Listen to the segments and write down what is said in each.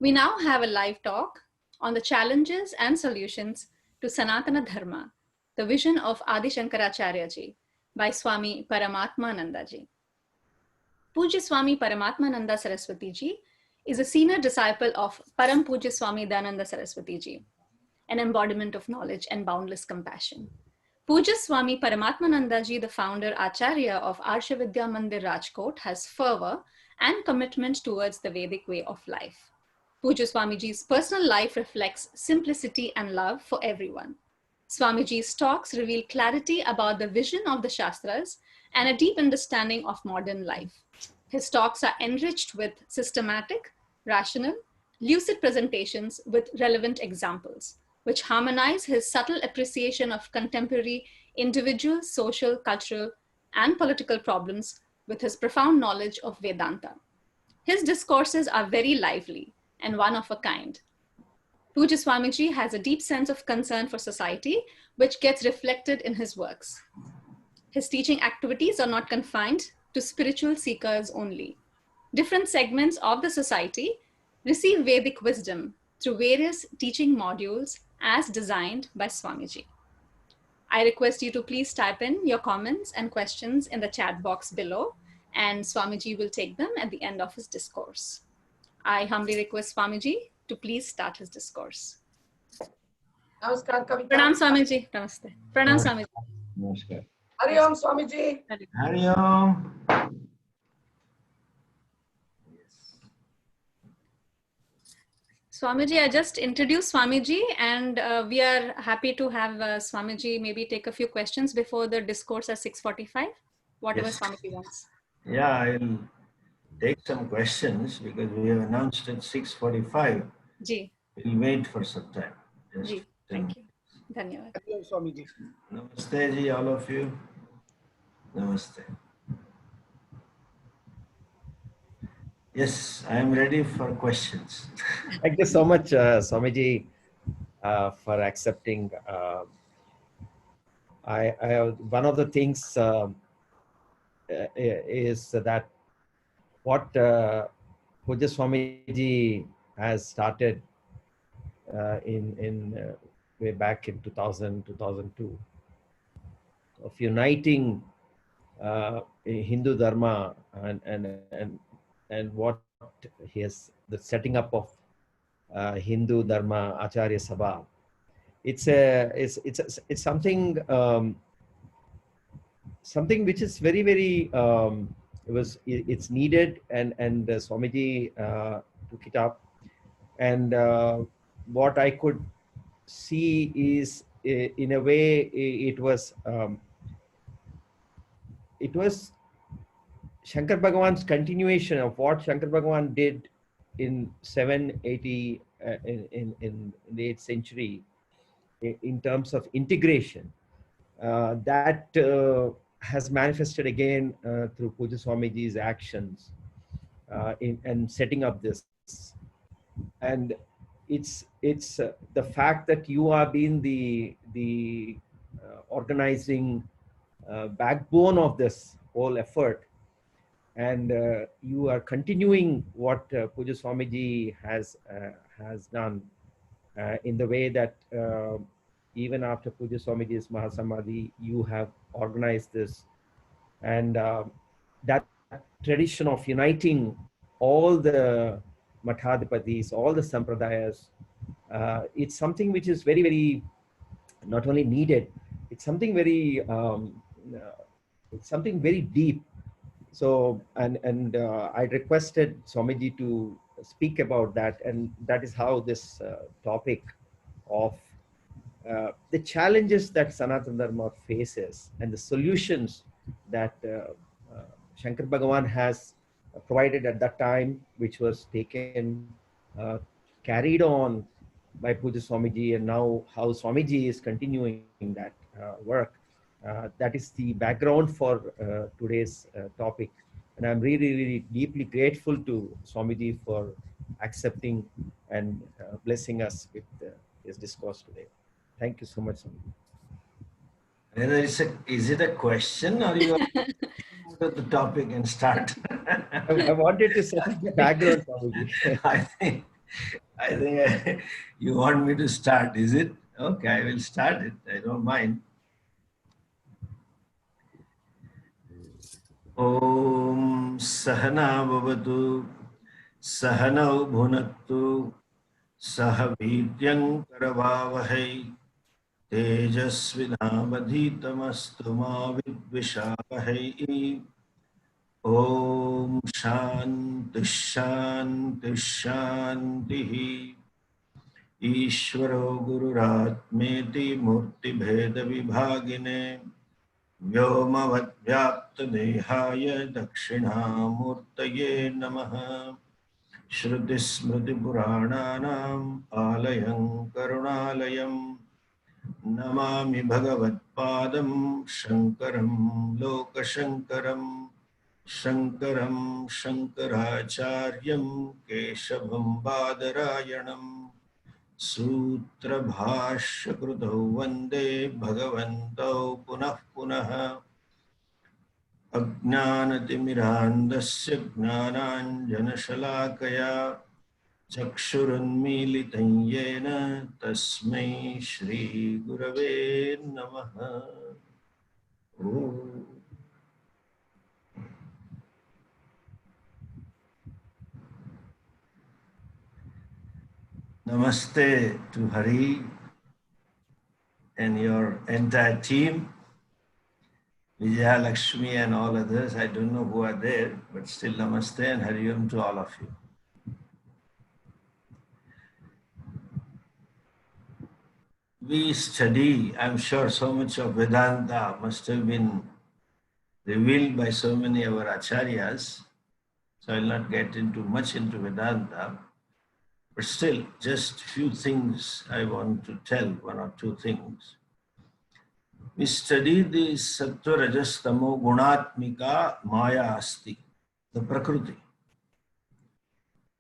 We now have a live talk on the challenges and solutions to Sanatana Dharma, the vision of AdiShankaracharya ji by Swami Paramatmananda ji. Pujya Swami Paramatmananda Saraswati ji is a senior disciple of Param Pujya Swami Dayananda Saraswati ji, an embodiment of knowledge and boundless compassion. Pujya Swami Paramatmananda ji, the founder Acharya of Arsha Vidya Mandir Rajkot, has fervor and commitment towards the Vedic way of life. Pujya Swamiji's personal life reflects simplicity and love for everyone. Swamiji's talks reveal clarity about the vision of the Shastras and a deep understanding of modern life. His talks are enriched with systematic, rational, lucid presentations with relevant examples, which harmonize his subtle appreciation of contemporary individual, social, cultural, and political problems with his profound knowledge of Vedanta. His discourses are very lively and one of a kind. Pujya Swamiji has a deep sense of concern for society, which gets reflected in his works. His teaching activities are not confined to spiritual seekers only. Different segments of the society receive Vedic wisdom through various teaching modules as designed by Swamiji. I request you to please type in your comments and questions in the chat box below, and Swamiji will take them at the end of his discourse. I humbly request Swamiji to please start his discourse. Namaskar, Kavita. Pranam Swamiji. Namaste. Pranam Swamiji. Namaskar. Hari Om, Swamiji. Hari Om. Yes. Swamiji, I just introduced Swamiji, and we are happy to have Swamiji maybe take a few questions before the discourse at 6:45, whatever Yes. Swamiji wants. Yeah, I'll take some questions because we have announced at 6:45. Ji. We'll wait for some time. Just Ji. Thank you. Dhanyavad. Hari Om, Swamiji. Namaste, ji, all of you. Namaste. Yes, I am ready for questions. Thank you so much, Swamiji, for accepting. One of the things is that what Pujya Swamiji has started in way back in 2000, 2002 of uniting Hindu Dharma and what he has, the setting up of Hindu Dharma Acharya Sabha. It's something something which is very, very it's needed, and Swamiji took it up, and what I could see is in a way it was Shankar Bhagavan's continuation of what Shankar Bhagavan did in 780 in the 8th century in terms of integration. That has manifested again through Pujya Swamiji's actions in setting up this. And it's the fact that you are being the organizing backbone of this whole effort, and you are continuing what Pujya Swamiji has done in the way that even after Pujya Swamiji's Mahasamadhi, you have organized this, and that tradition of uniting all the Mathadipatis, all the Sampradayas, it's something which is very, very not only needed, it's something very deep. So, and I requested Swamiji to speak about that, and that is how this topic of the challenges that Sanatana Dharma faces and the solutions that Shankar Bhagavan has provided at that time, which was taken, carried on by Pujya Swamiji, and now how Swamiji is continuing that work. That is the background for today's topic. And I'm really, really deeply grateful to Swamiji for accepting and blessing us with his discourse today. Thank you so much, Swamiji. Whether is it a question or you go to the topic and start? I wanted to set the background, Swamiji. I think I think you want me to start, is it? Okay, I will start it. I don't mind. Om Sahana Bhavatu Sahanau Bhunaktu Sahavidyam Karavavahai Tejasvinavadhitamastu ma vidvishavahai. Om Shanti Shanti Shanti. Ishvaro Gururatmeti Murti Bheda Vibhagine Vyomavadvyapta Dehaya Dakshinamurtaye Namaha. Shruti Smriti Purananam Alayam Karunalayam Namami Bhagavatpadam Shankaram Lokashankaram Shankaram Shankaracharyam Keshavam Badarayanam Sutra Bhashya Krutau Vande Bhagavantau Punah Punah Ajnanatimirandasya Jnananjana Shalakaya Chakshurunmilitam Yena Tasmai Shri Gurave Namaha. Om. Namaste to Hari and your entire team, Vijaya Lakshmi and all others. I don't know who are there, but still Namaste and Hari Om to all of you. We study, I'm sure so much of Vedanta must have been revealed by so many of our acharyas, so I'll not get into much into Vedanta, but still just few things I want to tell, one or two things. We study the Sattva Rajas Tamo Gunatmika Maya Asti, the Prakriti.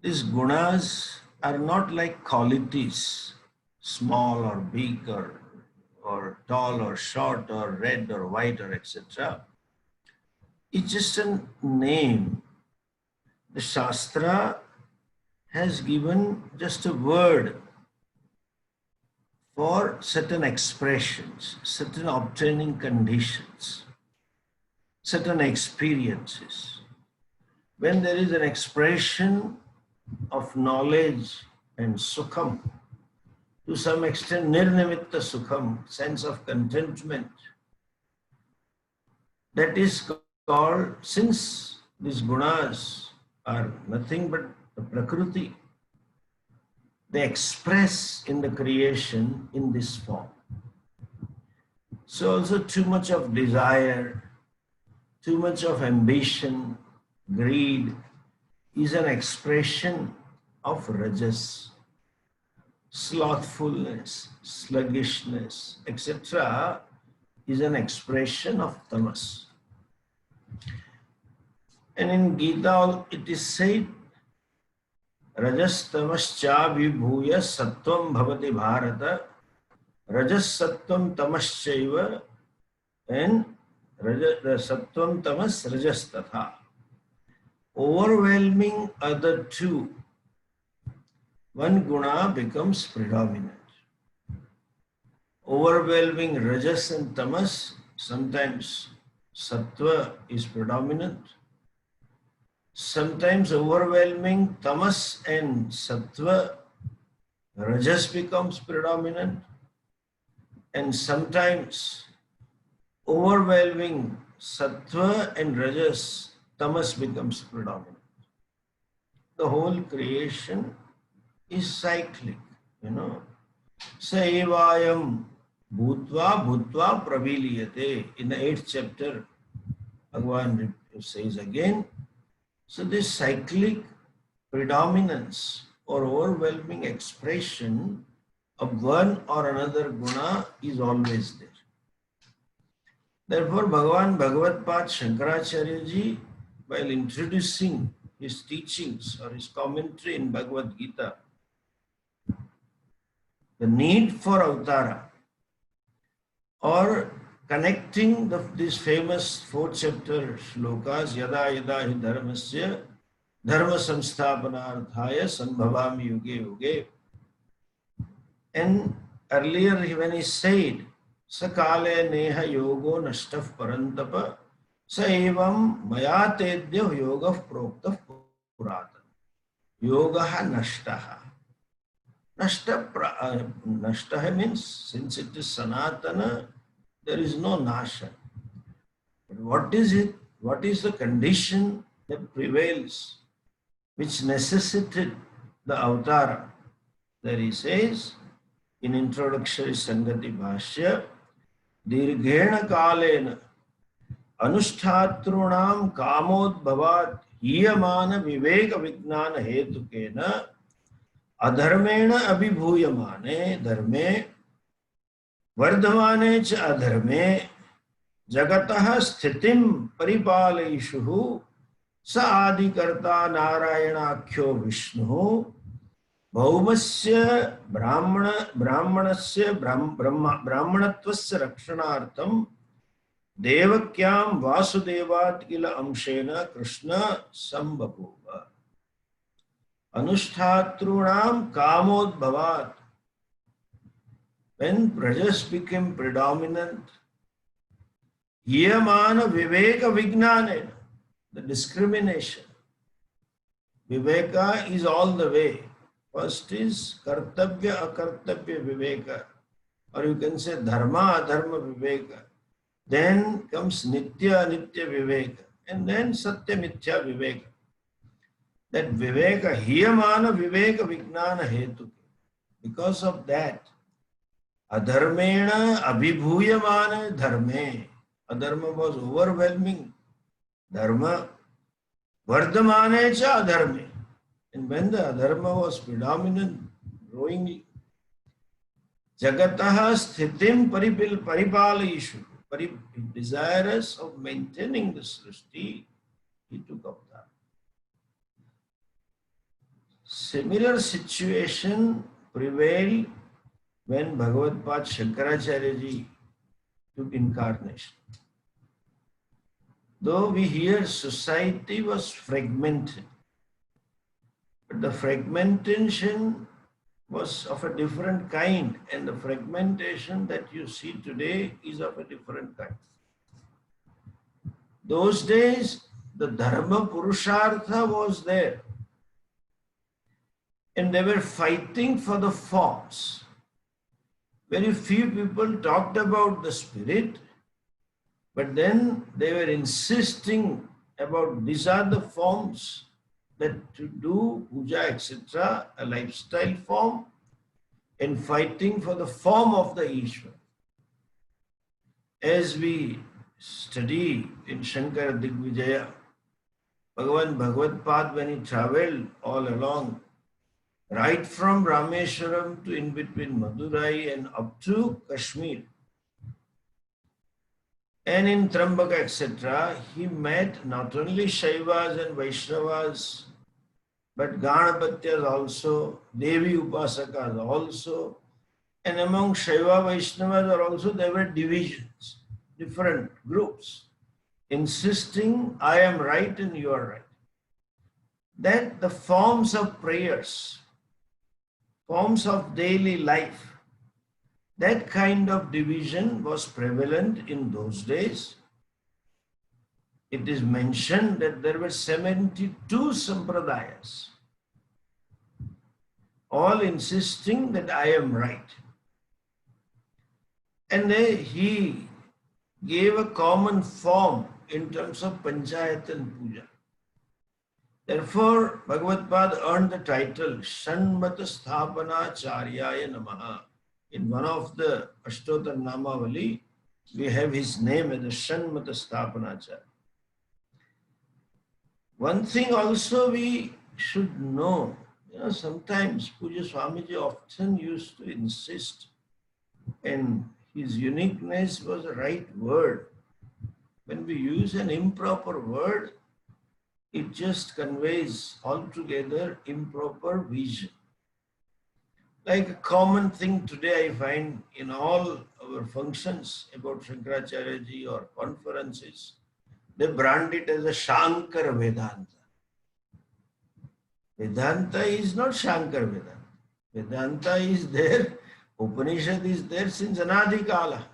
These gunas are not like qualities, small or big or tall or short or red or white or etc. It's just a name. The Shastra has given just a word for certain expressions, certain obtaining conditions, certain experiences. When there is an expression of knowledge and sukham, to some extent nirnimitta sukham, sense of contentment, that is called, since these gunas are nothing but the prakriti, they express in the creation in this form. So also too much of desire, too much of ambition, greed is an expression of rajas. Slothfulness, sluggishness, etc. is an expression of tamas. And in Gita it is said, Rajas tamascha vibhuya sattvam bhavati bharata, rajas sattvam tamaschaiva, and sattvam tamas rajas tatha. Overwhelming other two, one guna becomes predominant. Overwhelming rajas and tamas, sometimes sattva is predominant. Sometimes overwhelming tamas and sattva, rajas becomes predominant. And sometimes overwhelming sattva and rajas, tamas becomes predominant. The whole creation is cyclic, Saevayam bhutva bhutva praviliyate. In the 8th chapter, Bhagavan says again, so this cyclic predominance or overwhelming expression of one or another guna is always there. Therefore, Bhagavan Bhagavatpad Shankaracharya ji, while introducing his teachings or his commentary in Bhagavad Gita, the need for avatara or connecting these famous 4th chapter shlokas, yada yada hi dharmasya dharma samsthapanarthaya sambhavami yuge yuge. And earlier when he said, sakale neha yogo nashtaf parantapa sa evam maya tedya yoga proktah puratan. Yogaha nashtaha. Nashtaha means since it is Sanatana, there is no Nasha. But what is it? What is the condition that prevails, which necessitated the avatara? There he says, in introductory Sangati Bhashya, Dirghena Kalena Anushtatrunam Kamodbhavat Hiyamana Viveka Vijnana Hetukena Adharmena Abhibhuyamane Dharme Vardhamane Cha Adharme Jagataha Sthitim Paripalayishuhu Sa Adikarta Narayanakhyo Vishnu Bhaumasya Brahmanasya Brahmanatvasya Rakshanartham Devakyam Vasudevat Kila Amshena Krishna Sambhabhuva Anushtatrunam Kamodbhavat. When Prajas became predominant, Yamana Viveka Vijnanena, the discrimination. Viveka is all the way. First is Kartavya Akartavya Viveka, or you can say Dharma Adharma Viveka. Then comes Nitya Nitya Viveka, and then Satya Mithya Viveka. That Viveka, Hiyamana Viveka Vijnana Hetu. Because of that, Adharmena Abhibhuyamana Dharme. Adharma was overwhelming. Dharma Vardhamane Cha Adharme. And when the Adharma was predominant, growing, Jagataha Sthitim Paripalayishu. Desirous of maintaining the Srishti, he took up that. Similar situation prevailed when Bhagavad-Pad Shankaracharya ji took incarnation. Though we hear society was fragmented, but the fragmentation was of a different kind, and the fragmentation that you see today is of a different kind. Those days, the Dharma Purushartha was there, and they were fighting for the forms. Very few people talked about the spirit, but then they were insisting about these are the forms, that to do puja, etc., a lifestyle form, and fighting for the form of the Ishvara. As we study in Shankara Digvijaya, Bhagavan Bhagavad-Pad, when he travelled all along, right from Rameshwaram to in between Madurai and up to Kashmir, and in Trambaka, etc., he met not only Shaivas and Vaishnavas, but Ganapatyas also, Devi Upasakas also, and among Shaiva Vaishnavas are also there were divisions, different groups, insisting, I am right and you are right. That the forms of prayers, forms of daily life, that kind of division was prevalent in those days. It is mentioned that there were 72 sampradayas, all insisting that I am right. And he gave a common form in terms of Panchayat and Puja. Therefore, Bhagavad-Pad earned the title Shanmata-Sthapanacharya Namaha. In one of the Ashtotar Namavali, we have his name as the Shanmata-Sthapanacharya. One thing also we should know, sometimes Puja Swamiji often used to insist, and his uniqueness was the right word. When we use an improper word, it just conveys altogether improper vision. Like a common thing today I find in all our functions about Shankaracharya ji or conferences, they brand it as a Shankara Vedanta. Vedanta is not Shankar Vedanta. Vedanta is there, Upanishad is there since Anadi Kala.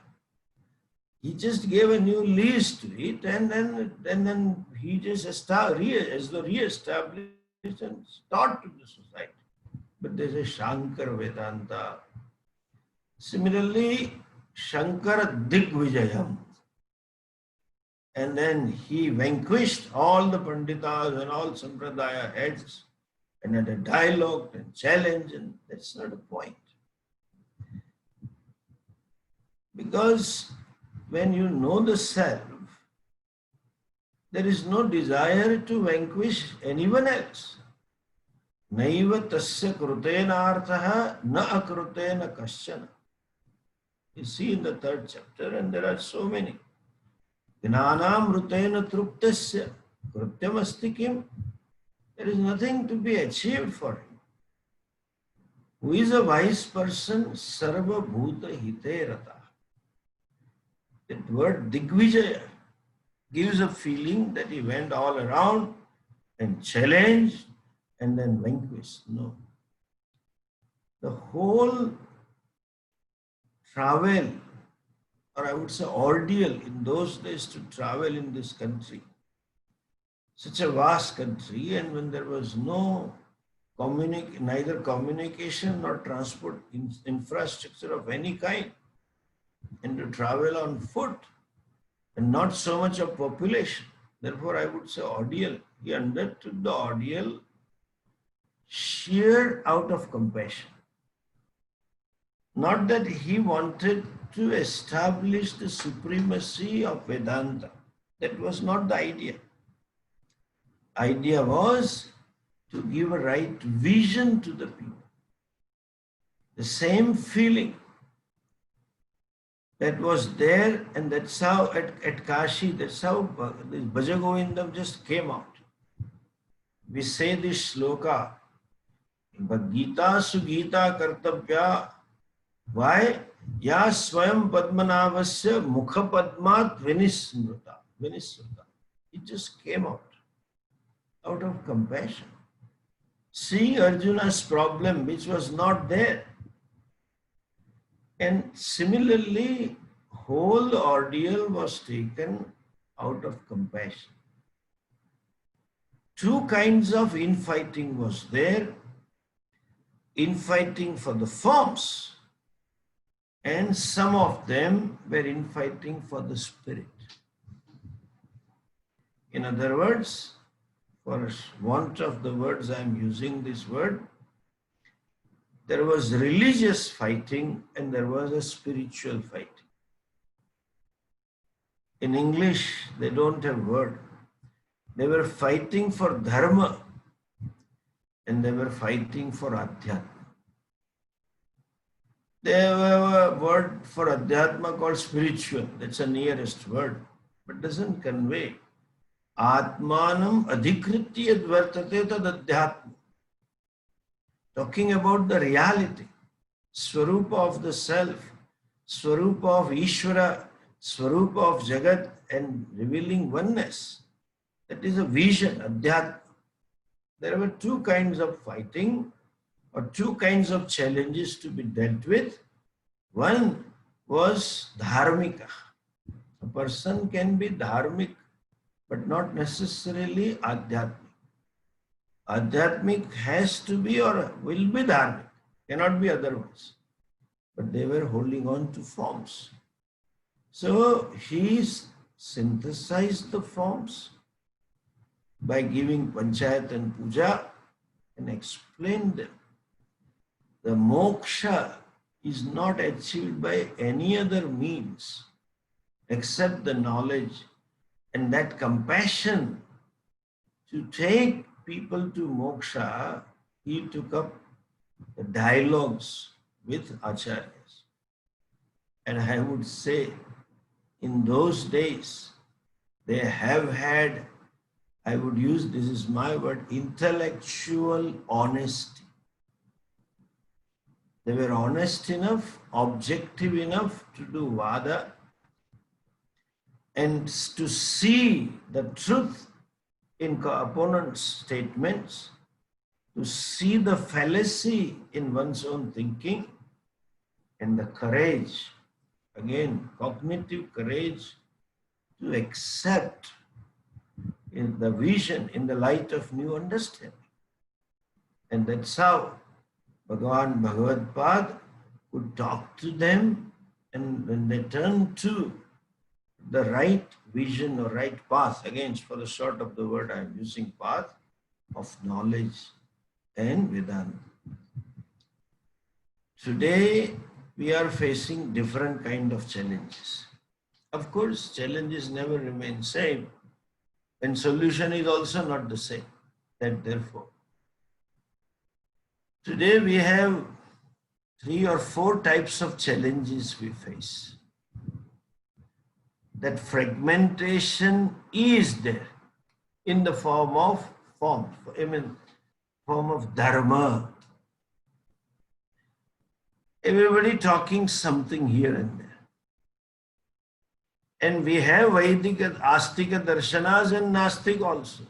He just gave a new lease to it, and then he just re-established and taught to the society. But there's a Shankar Vedanta. Similarly, Shankara Digvijayam. And then he vanquished all the Panditas and all Sampradaya heads and had a dialogue and challenge, and that's not the point. Because when you know the self, there is no desire to vanquish anyone else. Naiva tasya krutena arthaha na akrutena kasyana. You see in the third chapter, and there are so many. Gnanam rutena truptasya krutyam asti kim. There is nothing to be achieved for him. Who is a wise person? Sarva bhuta hite rata. That word Digvijaya gives a feeling that he went all around and challenged and then vanquished. No. The whole travel, or I would say ordeal in those days to travel in this country, such a vast country, and when there was no neither communication nor transport infrastructure of any kind, and to travel on foot, and not so much of population. Therefore, I would say ordeal. He undertook the ordeal sheer out of compassion. Not that he wanted to establish the supremacy of Vedanta. That was not the idea. Idea was to give a right vision to the people. The same feeling that was there, and that's how at Kashi, that's how this Bhajagovindam just came out. We say this shloka, but Gita Sugita Kartabhya. Why? Ya Swayam Padmanavasya Mukha Padmat Vinismruta. It just came out of compassion. Seeing Arjuna's problem, which was not there. And similarly, whole ordeal was taken out of compassion. Two kinds of infighting was there. Infighting for the forms, and some of them were infighting for the spirit. In other words, for want of the words I am using this word, there was religious fighting and there was a spiritual fighting. In English, they don't have word. They were fighting for dharma and they were fighting for adhyatma. They have a word for adhyatma called spiritual. That's the nearest word, but doesn't convey. Atmanam adhikritya advartate tad adhyatma. Talking about the reality, Swarupa of the self, Swarupa of Ishvara, Swarupa of Jagat, and revealing oneness. That is a vision, adhyatma. There were two kinds of fighting, or two kinds of challenges to be dealt with. One was dharmika. A person can be dharmic, but not necessarily adhyatmic. Adhyatmic has to be or will be dharmic, cannot be otherwise. But they were holding on to forms. So he synthesized the forms by giving panchayat and puja and explained them. The moksha is not achieved by any other means except the knowledge and that compassion to take people to moksha. He took up the dialogues with acharyas. And I would say in those days, they have had, I would use, this is my word, intellectual honesty. They were honest enough, objective enough to do vada and to see the truth in opponent's statements, to to see the fallacy in one's own thinking, and the courage, again, cognitive courage to accept in the vision in the light of new understanding. And that's how Bhagavan Bhagavad Pad could talk to them, and when they turn to the right vision or right path, again, for the short of the word I am using, path of knowledge and Vedanta. Today, we are facing different kind of challenges. Of course, challenges never remain same, and solution is also not the same. That therefore, today we have 3 or 4 types of challenges we face. That fragmentation is there in the form of form of dharma. Everybody talking something here and there. And we have Vedic Astika Darshanas and Nastik also.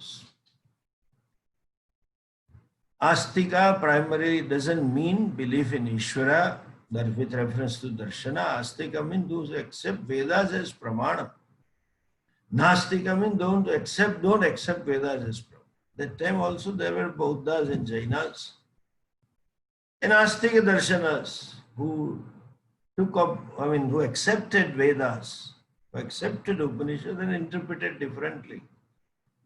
Astika primarily doesn't mean belief in Ishvara, that with reference to Darshana. Astika means those who accept Vedas as Pramana. Nastika means don't accept Vedas as Pramana. That time also there were Buddhas and Jainas. And Astika Darshanas who took up, who accepted Vedas, who accepted Upanishads and interpreted differently,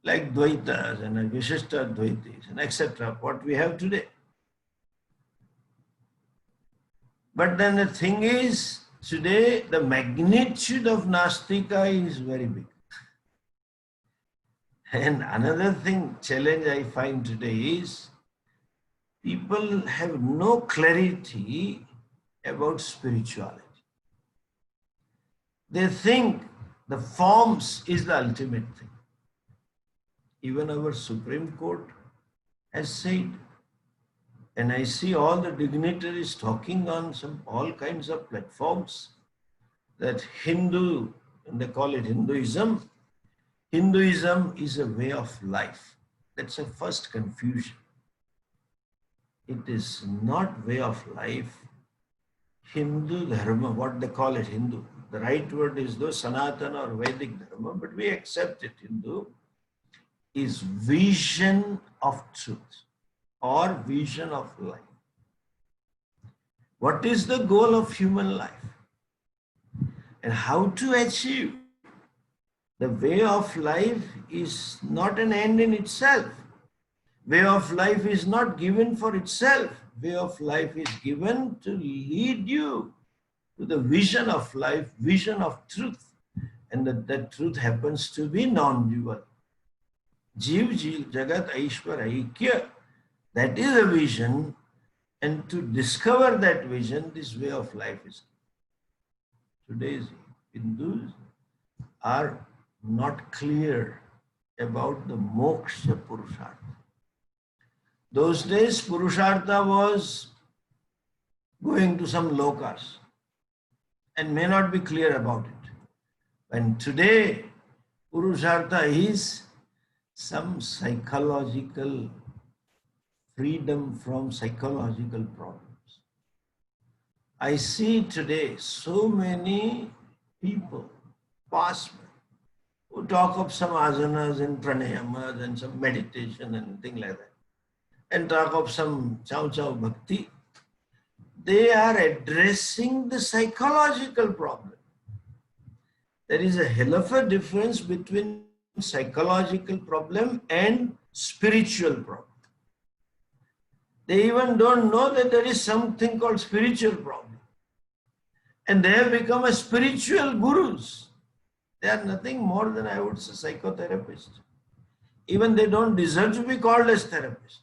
like Dvaitas and Vishishta Dvaitis and etc., what we have today. But then the thing is, today the magnitude of Nastika is very big. And another thing, challenge I find today is, people have no clarity about spirituality. They think the forms is the ultimate thing. Even our Supreme Court has said, and I see all the dignitaries talking on all kinds of platforms, that Hindu, and they call it Hinduism, Hinduism is a way of life. That's a first confusion. It is not way of life. Hindu Dharma, what they call it Hindu. The right word is though Sanatana or Vedic Dharma, but we accept it Hindu, is vision of truth or vision of life. What is the goal of human life? And how to achieve? The way of life is not an end in itself. Way of life is not given for itself. Way of life is given to lead you to the vision of life, vision of truth. And that truth happens to be non-dual. Jiv Jagat Aishwar Aikya. That is a vision. And to discover that vision, this way of life is. Today's Hindus are not clear about the moksha purushartha. Those days, purushartha was going to some lokas and may not be clear about it. And today, purushartha is some psychological freedom from psychological problems. I see today so many people, past who talk of some asanas and pranayamas and some meditation and things like that, and talk of some chow chow bhakti. They are addressing the psychological problem. There is a hell of a difference between psychological problem and spiritual problem. They even don't know that there is something called spiritual problem. And they have become a spiritual gurus. They are nothing more than, I would say, psychotherapists. Even they don't deserve to be called as therapists.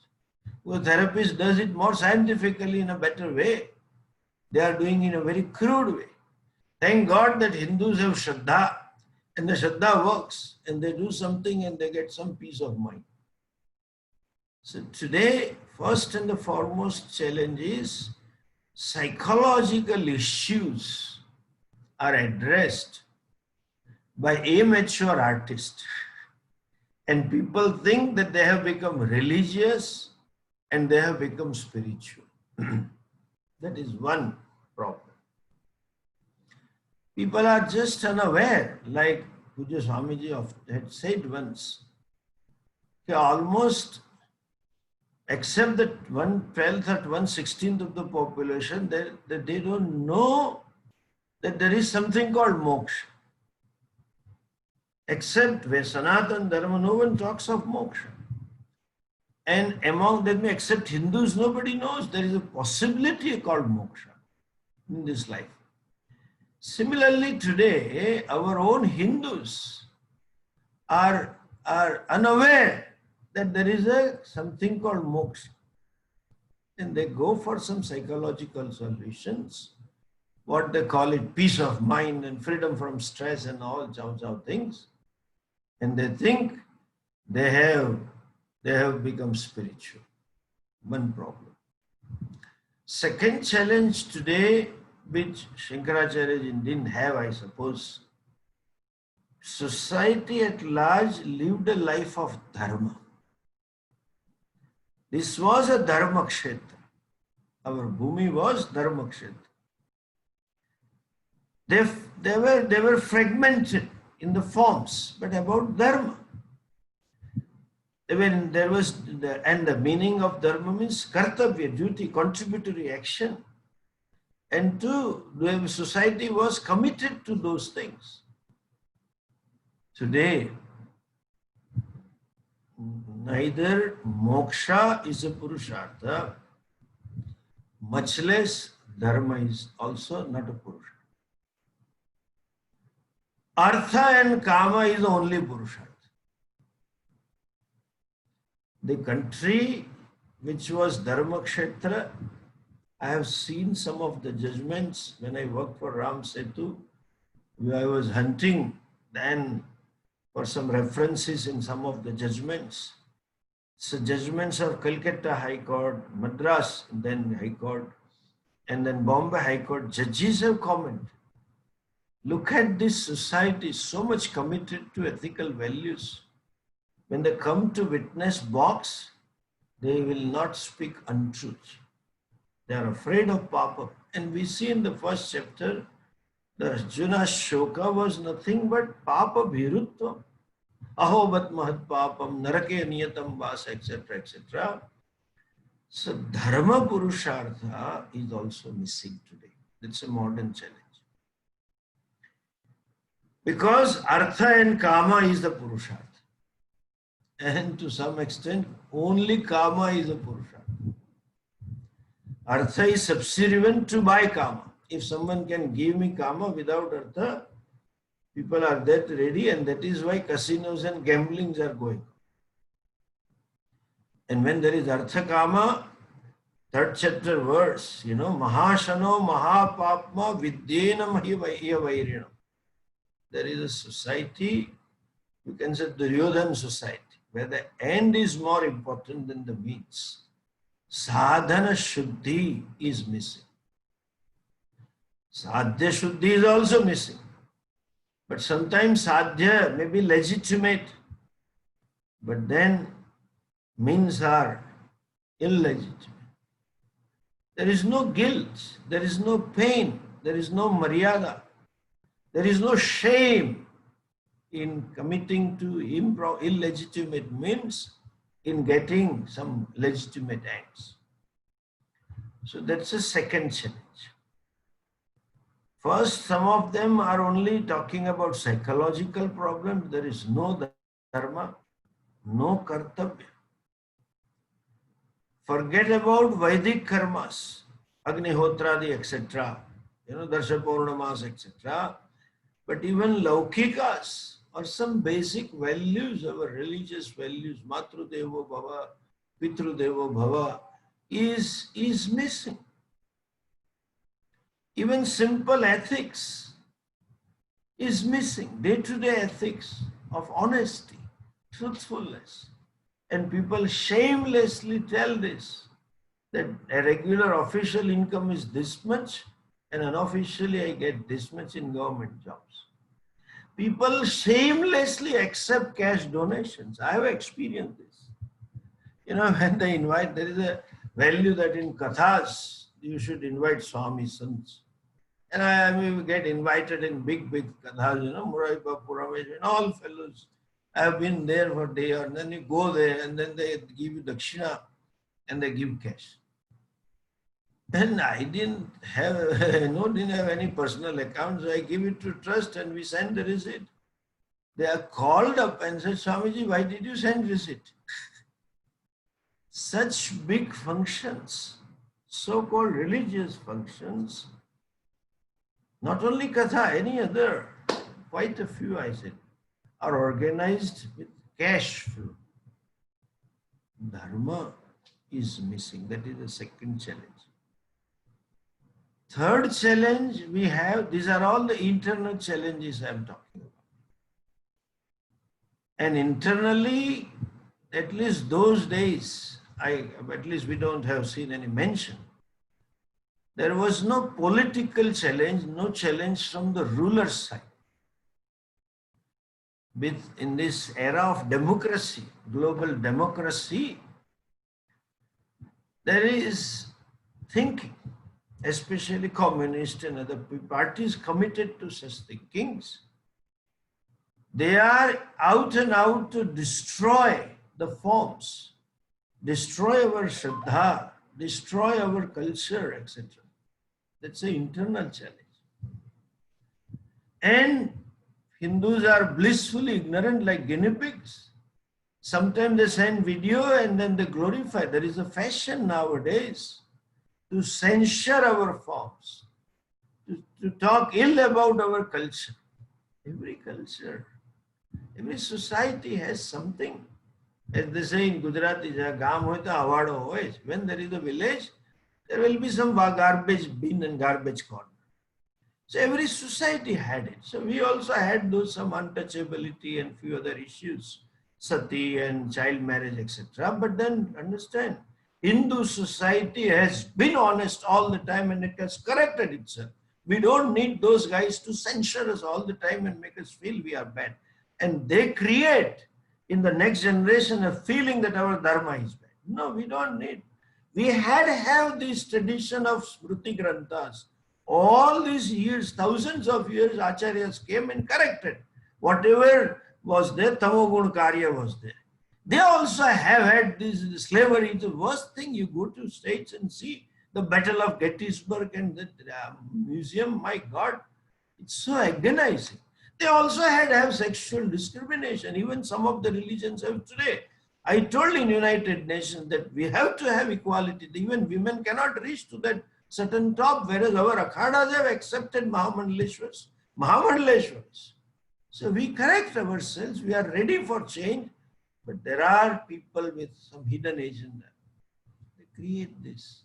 A therapist does it more scientifically in a better way. They are doing in a very crude way. Thank God that Hindus have Shraddha, and the Shraddha works, and they do something and they get some peace of mind. So today, first and the foremost challenge is psychological issues are addressed by amateur artists. And people think that they have become religious and they have become spiritual. That is one problem. People are just unaware, like Puja Swamiji had said once, almost except that 1/12 or 1/16 of the population, they don't know that there is something called moksha. Except where Sanatana Dharma, no one talks of moksha. And among them, except Hindus, nobody knows there is a possibility called moksha in this life. Similarly, today, our own Hindus are unaware that there is something called moksha. And they go for some psychological solutions, what they call it, peace of mind and freedom from stress and all chow things. And they think they have become spiritual. One problem. Second challenge today, which Shankaracharya didn't have, I suppose, society at large lived a life of dharma. This was a dharma kshetra. Our bhumi was dharma kshetra. They were fragmented in the forms, but about dharma. When there was and the meaning of dharma means kartavya, duty, contributory action. And the society was committed to those things. Today, neither moksha is a purushartha, much less dharma is also not a purushartha. Artha and kama is only purushartha. The country which was dharma kshetra, I have seen some of the judgments when I worked for Ram Setu. I was hunting then for some references in some of the judgments. So judgments of Calcutta High Court, Madras, then High Court, and then Bombay High Court, judges have commented. Look at this society, so much committed to ethical values. When they come to witness box, they will not speak untruth. They are afraid of papa. And we see in the first chapter, the Arjuna's shoka was nothing but papa bhirutva. Ahobat mahat papam, narake niyatam vas, etc., etc. So dharma purushartha is also missing today. It's a modern challenge. Because artha and kama is the purushartha. And to some extent, only kama is a purushartha. Artha is subservient to my kama. If someone can give me kama without artha, people are that ready, and that is why casinos and gamblings are going. And when there is artha kama, third chapter verse, Mahashano Mahapapma Vidyena Mahiya Vairina. There is a society, you can say Duryodhan society, where the end is more important than the means. Sadhana Shuddhi is missing. Sadhya Shuddhi is also missing. But sometimes Sadhya may be legitimate, but then means are illegitimate. There is no guilt, there is no pain, there is no maryada, there is no shame in committing to illegitimate means in getting some legitimate ends. So that's a second challenge. First, some of them are only talking about psychological problems. There is no dharma, no kartavya. Forget about Vedic karmas, Agnihotradi, etc., Darsha Purnamas, etc. But even Laukikas or some basic values, our religious values, Matru Devo Bhava, Pitru Devo Bhava, is missing. Even simple ethics is missing. Day-to-day ethics of honesty, truthfulness. And people shamelessly tell this, that a regular official income is this much and unofficially I get this much in government jobs. People shamelessly accept cash donations. I have experienced this. You know, when they invite, there is a value that in kathas, you should invite Swami sons. And I mean, we get invited in big kathas, you know, Muraipa, Puramesh, and all fellows. I have been there for a day, and then you go there, and then they give you dakshina, and they give cash. And I didn't have, didn't have any personal accounts. So I give it to trust, and we send the receipt. They are called up and said, Swamiji, why did you send receipt? Such big functions, so-called religious functions, not only Katha, any other, quite a few I said, are organized with cash flow. Dharma is missing. That is the second challenge. Third challenge we have, these are all the internal challenges I am talking about. And internally, at least those days, at least we don't have seen any mention. There was no political challenge, no challenge from the ruler's side. In this era of democracy, global democracy, there is thinking, especially communist and other parties committed to such thinkings. They are out and out to destroy the forms, destroy our Shraddha, destroy our culture, etc. That's an internal challenge. And Hindus are blissfully ignorant like guinea pigs. Sometimes they send video and then they glorify. There is a fashion nowadays to censure our forms, to talk ill about our culture. Every culture, every society has something. As they say in Gujarati, when there is a village, there will be some garbage bin and garbage corner. So every society had it. So we also had those some untouchability and few other issues, sati and child marriage, etc. But then understand, Hindu society has been honest all the time and it has corrected itself. We don't need those guys to censure us all the time and make us feel we are bad. And they create in the next generation a feeling that our dharma is bad. No, we don't need. We had to have this tradition of Smriti Granthas. All these years, thousands of years, Acharyas came and corrected. Whatever was there, Tamogun Karya was there. They also have had this slavery. The worst thing, you go to states and see the Battle of Gettysburg and the museum, my God, it's so agonizing. They also had to have sexual discrimination. Even some of the religions have today. I told in United Nations that we have to have equality. Even women cannot reach to that certain top, whereas our akhadas have accepted Mahamandaleshwaras. So we correct ourselves. We are ready for change. But there are people with some hidden agenda. They create this.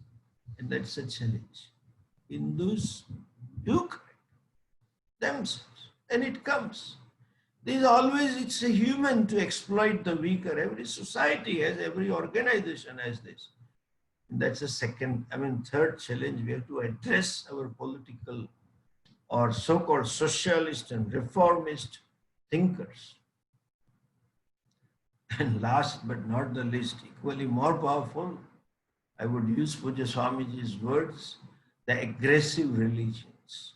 And that's a challenge. Hindus do correct themselves. And it comes. There's always, it's a human to exploit the weaker. Every society has, every organization has this. And that's the third challenge. We have to address our political or so-called socialist and reformist thinkers. And last but not the least, equally more powerful, I would use Puja Swamiji's words, the aggressive religions.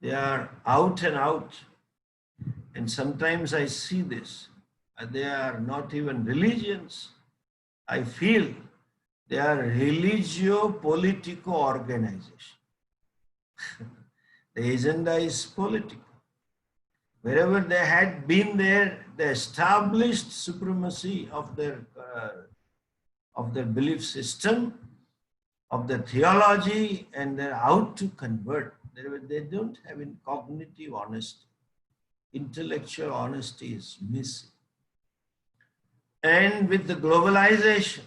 They are out and out. And sometimes I see this. They are not even religions. I feel they are religio-political organization. The agenda is political. Wherever they had been there, they established supremacy of their belief system, of their theology, and they're out to convert. They don't have cognitive honesty. Intellectual honesty is missing. And with the globalization,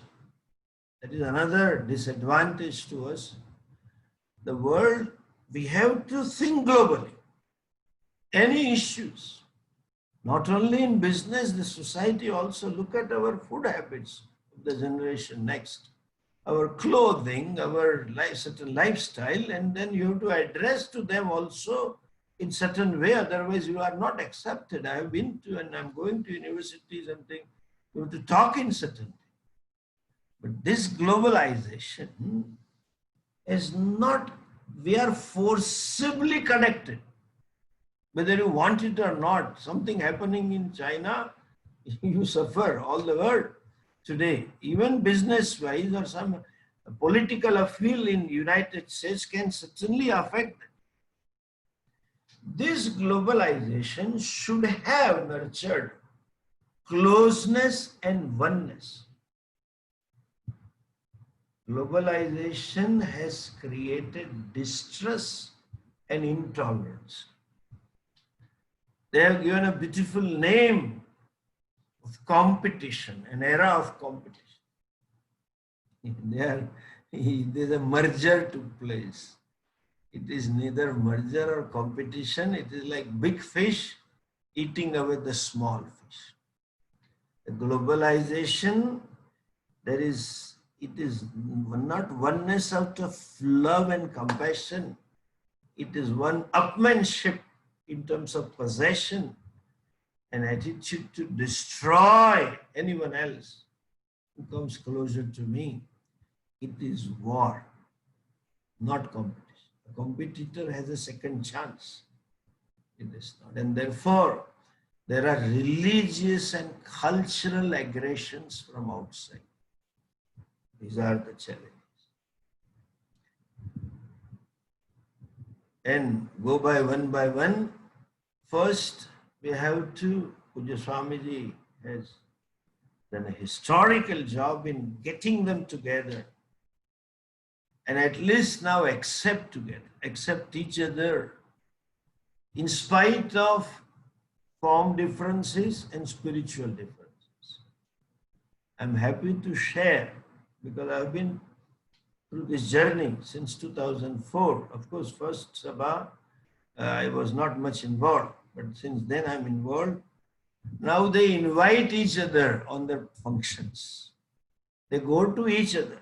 that is another disadvantage to us. The world, we have to think globally. Any issues, not only in business, the society also look at our food habits of the generation next, our clothing, our certain lifestyle, and then you have to address to them also in certain way, otherwise you are not accepted. I have been to and I'm going to universities and things. You have to talk in certain way. But this globalization is not, we are forcibly connected. Whether you want it or not, something happening in China, you suffer, all the world today. Even business-wise or some political upheaval in United States can certainly affect them. This globalization should have nurtured closeness and oneness. Globalization has created distrust and intolerance. They have given a beautiful name of competition, an era of competition. There's a merger took place. It is neither merger or competition. It is like big fish eating away the small fish. The globalization, it is not oneness out of love and compassion. It is one upmanship in terms of possession, an attitude to destroy anyone else who comes closer to me. It is war, not competition. A competitor has a second chance. It is not. And therefore, there are religious and cultural aggressions from outside. These are the challenges. And go by one. First, we have to, Puja Swamiji has done a historical job in getting them together and at least now accept each other in spite of form differences and spiritual differences. I'm happy to share because I've been through this journey since 2004. Of course, first Sabha, I was not much involved, but since then I'm involved. Now they invite each other on their functions. They go to each other.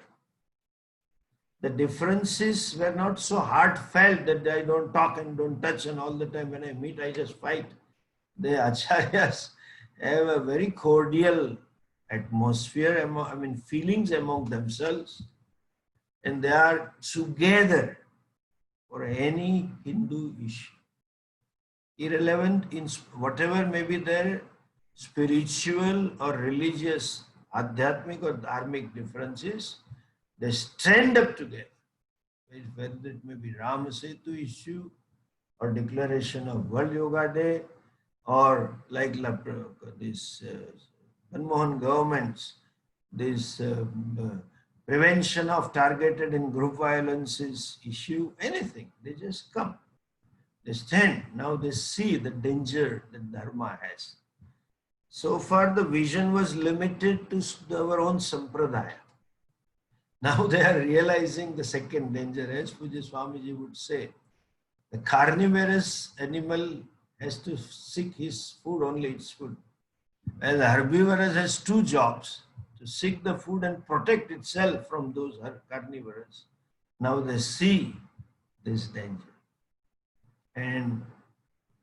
The differences were not so heartfelt that I don't talk and don't touch and all the time when I meet I just fight. The acharyas have a very cordial atmosphere, feelings among themselves, and they are together for any Hindu issue. Irrelevant in whatever may be their spiritual or religious, adhyatmic or dharmic differences, they stand up together. Whether it may be Rama Setu issue or declaration of World Yoga Day or like this Manmohan governments, this prevention of targeted and group violences issue, anything, they just come. They stand. Now they see the danger that Dharma has. So far the vision was limited to our own sampradaya. Now they are realizing the second danger, as Puja Swamiji would say. The carnivorous animal has to seek his food, only its food. While the herbivorous has two jobs, to seek the food and protect itself from those carnivores. Now they see this danger. And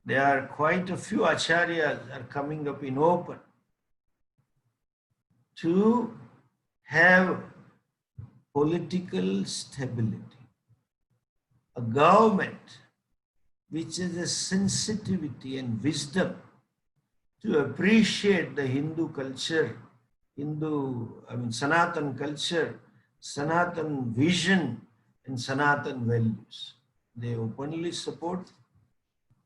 there are quite a few acharyas are coming up in open to have political stability. A government which has a sensitivity and wisdom to appreciate the Hindu culture, Sanatan culture, Sanatan vision, and Sanatan values. They openly support.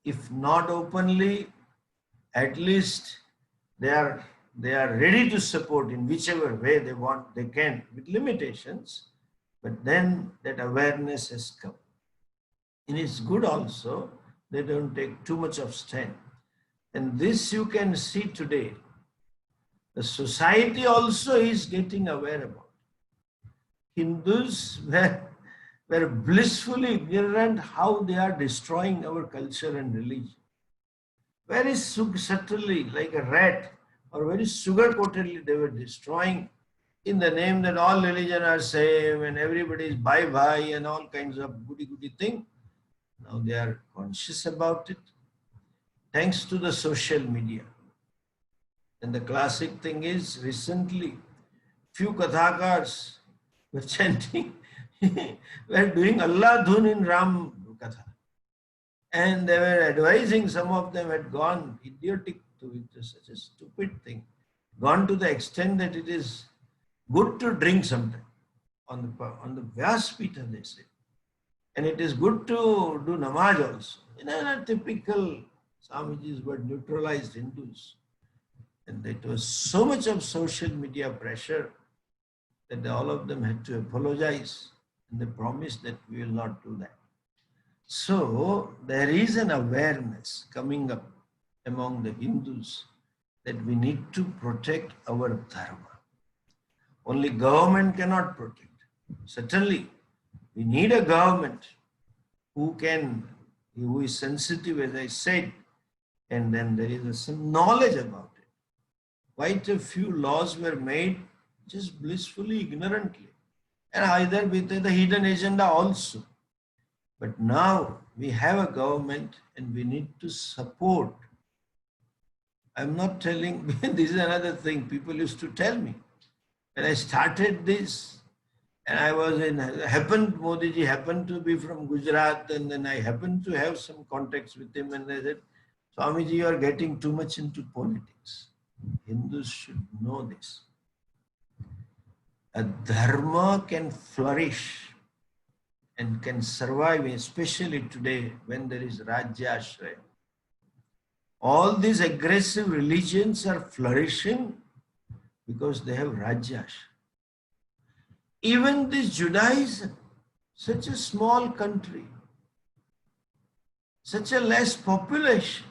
If not openly, at least they are ready to support in whichever way they want, they can, with limitations, but then that awareness has come. And it's good also, they don't take too much of stand. And this you can see today. The society also is getting aware about it. Hindus were blissfully ignorant how they are destroying our culture and religion. Very subtly, like a rat, or very sugar-coatedly, they were destroying in the name that all religion are same and everybody is bye-bye and all kinds of goody-goody thing. Now they are conscious about it. Thanks to the social media, And the classic thing is, recently, few Kathakars were chanting, were doing Allah Dhun in Ram Katha. And they were advising, some of them had gone idiotic to it, such a stupid thing, gone to the extent that it is good to drink sometime on the Vyasapita, they say. And it is good to do namaz also. A typical Swamiji's were neutralized Hindus. And it was so much of social media pressure that all of them had to apologize. And they promised that we will not do that. So there is an awareness coming up among the Hindus that we need to protect our dharma. Only government cannot protect. Certainly, we need a government who is sensitive, as I said, and then there is some knowledge about it. Quite a few laws were made just blissfully, ignorantly, and either with the hidden agenda also. But now we have a government and we need to support. I'm not telling, this is another thing people used to tell me. When I started this, and I was Modiji happened to be from Gujarat, and then I happened to have some contacts with him, and I said, Swamiji, you are getting too much into politics. Hindus should know this. A dharma can flourish and can survive, especially today when there is Rajya Ashraya. All these aggressive religions are flourishing because they have Rajya Ashraya. Even this Judaism, such a small country, such a less population,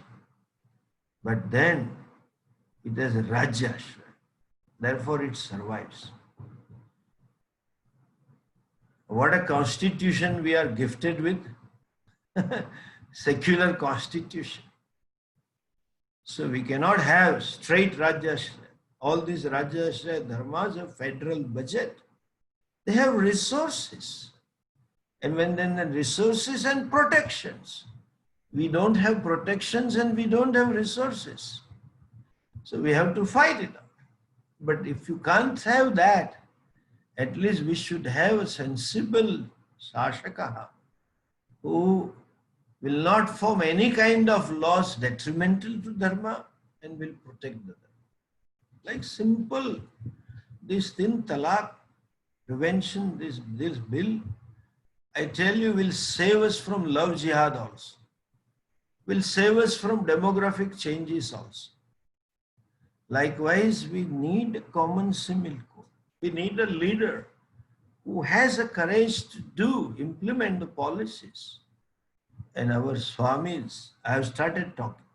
but then it has a Rajya Ashraya. Therefore it survives. What a constitution we are gifted with. Secular constitution. So we cannot have straight Rajya Ashraya. All these Rajya Ashraya dharmas have federal budget. They have resources. And when then the resources and protections, we don't have protections and we don't have resources. So we have to fight it out. But if you can't have that, at least we should have a sensible Shashaka who will not form any kind of laws detrimental to Dharma and will protect the Dharma. Like simple, this thin talaq prevention, this bill, I tell you, will save us from love jihad also. Will save us from demographic changes also. Likewise, we need a common civil code. We need a leader who has the courage to implement the policies. And our Swamis, I have started talking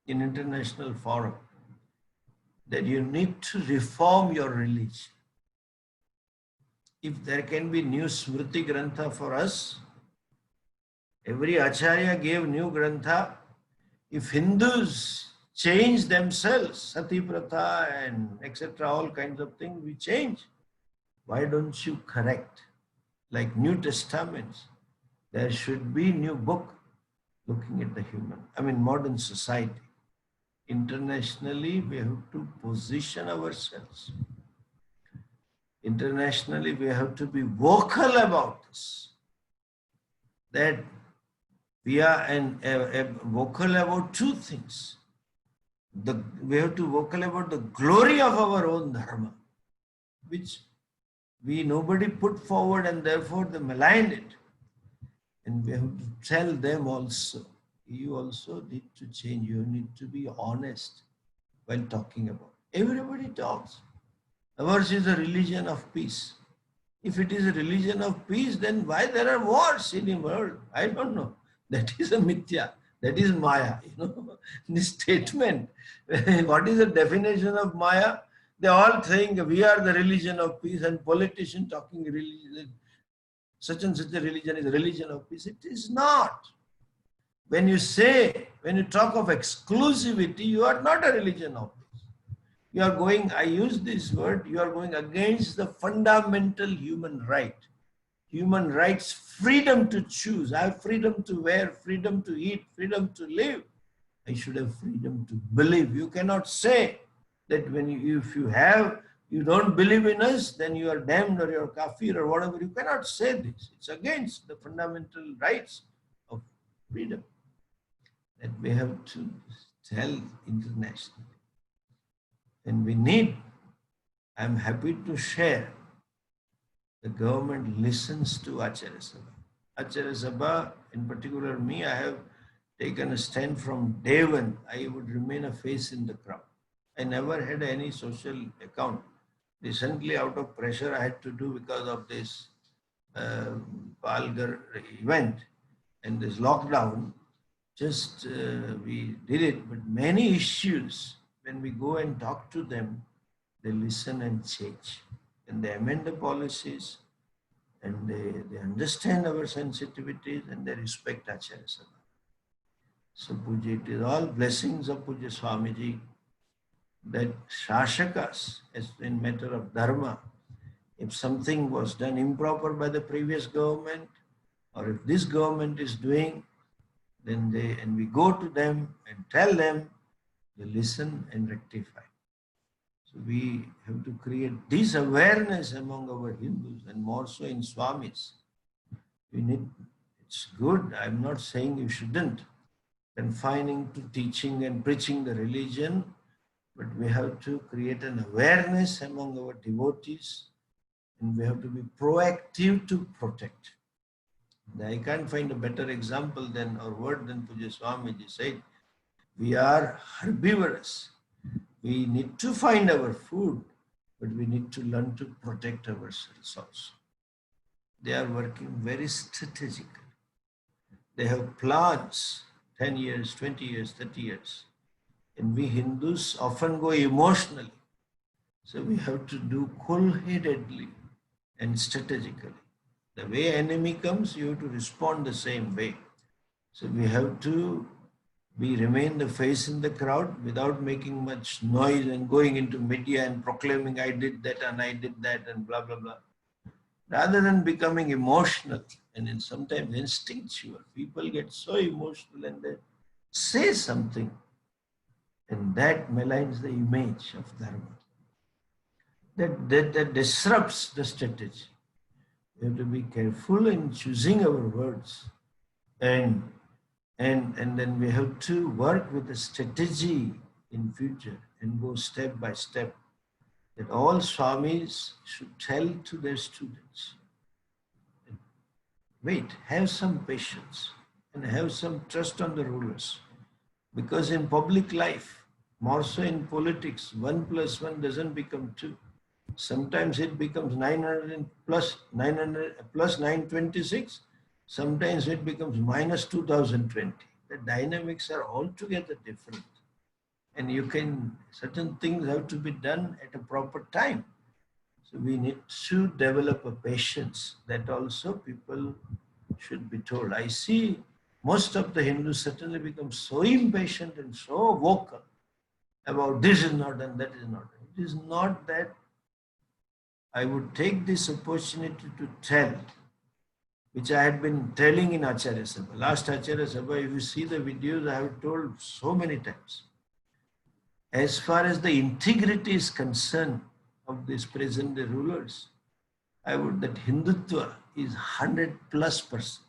in international forum that you need to reform your religion. If there can be new Smriti Grantha for us, every Acharya gave new Grantha. If Hindus change themselves, Sati Pratha and etc., all kinds of things, we change. Why don't you correct? Like New Testaments, there should be new book looking at the modern society. Internationally, we have to position ourselves. Internationally, we have to be vocal about this. That we are vocal about two things. We have to vocal about the glory of our own dharma, which nobody put forward and therefore they maligned it. And we have to tell them also, you also need to change. You need to be honest while talking about it. Everybody talks. Ours is a religion of peace. If it is a religion of peace, then why there are wars in the world? I don't know. That is a mithya. That is Maya. This statement. What is the definition of Maya? They all think we are the religion of peace, and politicians talking religion, such and such a religion is a religion of peace. It is not. When you talk of exclusivity, you are not a religion of peace. You are going, I use this word, you are going against the fundamental human right. Human rights, freedom to choose. I have freedom to wear, freedom to eat, freedom to live. I should have freedom to believe. You cannot say that when if you don't believe in us, then you are damned or you're kafir or whatever. You cannot say this. It's against the fundamental rights of freedom that we have to tell internationally. And we need, I'm happy to share, the government listens to Acharya Sabha. Acharya Sabha, in particular me, I have taken a stand from day one. I would remain a face in the crowd. I never had any social account. Recently, out of pressure, I had to do because of this Palgar event and this lockdown. Just we did it, but many issues, when we go and talk to them, they listen and change. And they amend the policies, and they understand our sensitivities, and they respect Acharya Sabha. So Puja, it is all blessings of Puja Swamiji that Shashakas, as in matter of dharma, if something was done improper by the previous government, or if this government is doing, then we go to them and tell them, they listen and rectify. So we have to create this awareness among our Hindus, and more so in Swamis. It's good, I'm not saying you shouldn't, confining to teaching and preaching the religion, but we have to create an awareness among our devotees, and we have to be proactive to protect. I can't find a better example than or word than Puja Swamiji said. We are herbivorous. We need to find our food, but we need to learn to protect ourselves also. They are working very strategically. They have plans, 10 years, 20 years, 30 years. And we Hindus often go emotionally. So we have to do cool-headedly and strategically. The way enemy comes, you have to respond the same way. So we have to remain the face in the crowd without making much noise and going into media and proclaiming I did that and I did that and blah, blah, blah. Rather than becoming emotional and sometimes instinctual, people get so emotional and they say something, and that maligns the image of Dharma. That disrupts the strategy. We have to be careful in choosing our words, and then we have to work with a strategy in future and go step by step. That all Swamis should tell to their students, wait, have some patience and have some trust on the rulers. Because in public life, more so in politics, 1 + 1 doesn't become 2. Sometimes it becomes 900 plus 900 plus 926. Sometimes it becomes minus 2020. The dynamics are altogether different. And certain things have to be done at a proper time. So we need to develop a patience that also people should be told. I see most of the Hindus certainly become so impatient and so vocal about this is not done, that is not done. It is not that. I would take this opportunity to tell, which I had been telling in Acharya Sabha. Last Acharya Sabha, if you see the videos, I have told so many times. As far as the integrity is concerned of these present day rulers, that Hindutva is 100+%.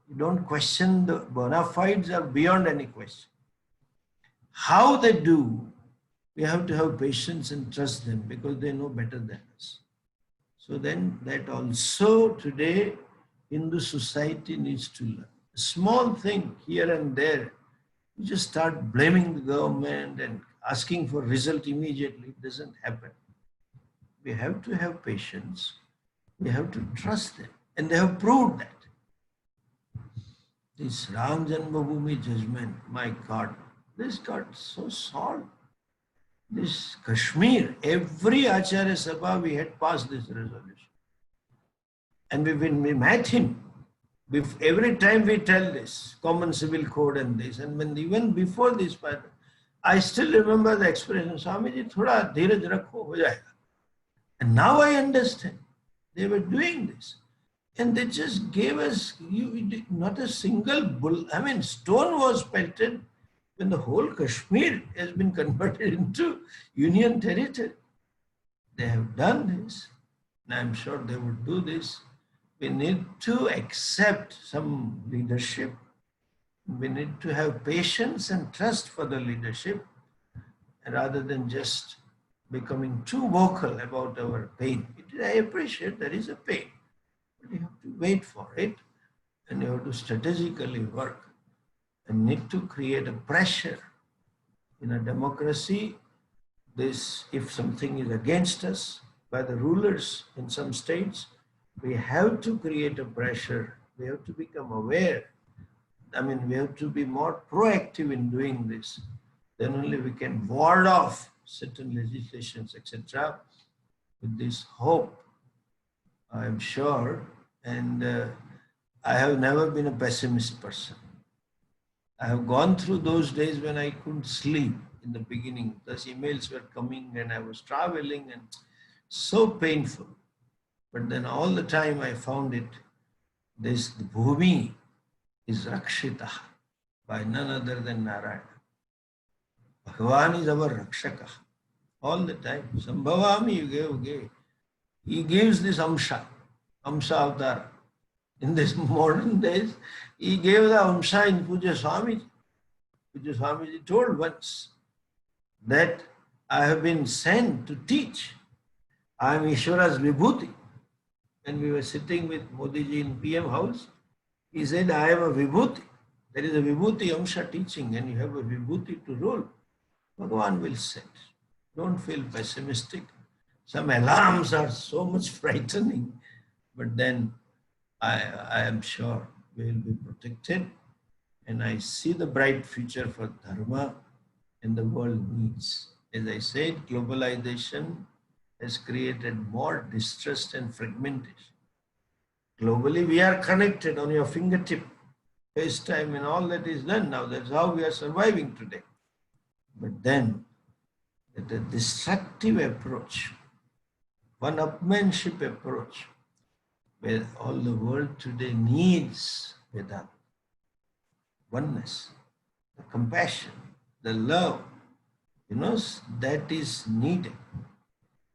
You don't question the bona fides are beyond any question. How they do, we have to have patience and trust them because they know better than us. So then that also today Hindu society needs to learn. A small thing here and there, you just start blaming the government and asking for result immediately. It doesn't happen. We have to have patience. We have to trust them. And they have proved that. This Ram Janmabhoomi judgment, my God, this got so solved. This Kashmir, every Acharya Sabha we had passed this resolution. And when we met him, every time we tell this, common civil code and this, and even before this, I still remember the expression, Swamiji, thoda dheeraj rakho, ho jayega. And now I understand. They were doing this. And they just gave us, not a single stone was pelted. when the whole Kashmir has been converted into Union territory. They have done this, and I'm sure they would do this. We need to accept some leadership. We need to have patience and trust for the leadership rather than just becoming too vocal about our pain. I appreciate there is a pain, but you have to wait for it and you have to strategically work and need to create a pressure. In a democracy, this, if something is against us by the rulers in some states, we have to create a pressure. We have to become aware. I mean, we have to be more proactive in doing this. Then only we can ward off certain legislations, etc. with this hope, I'm sure. And I have never been a pessimist person. I have gone through those days when I couldn't sleep in the beginning. Those emails were coming and I was traveling and so painful. But then all the time I found it, this Bhumi is Rakshita by none other than Narayana. Bhagavan is our Rakshaka. All the time. Sambhavami yuge. He gives this Amsha Avatar. In this modern days, he gave the Amsha in Puja Swamiji. Puja Swamiji told once that I have been sent to teach. I am Ishvara's Vibhuti. When we were sitting with Modi ji in PM house, he said, I am a Vibhuti. There is a Vibhuti Amsha teaching and you have a Vibhuti to rule. Bhagavan will set. Don't feel pessimistic. Some alarms are so much frightening, but then I am sure we will be protected, and I see the bright future for Dharma and the world needs. As I said, globalization has created more distrust and fragmentation. Globally, we are connected on your fingertip, FaceTime and all that is done now. That's how we are surviving today. But then, the destructive approach, one-upmanship approach, where all the world today needs Vedanta, oneness, the compassion, the love, that is needed.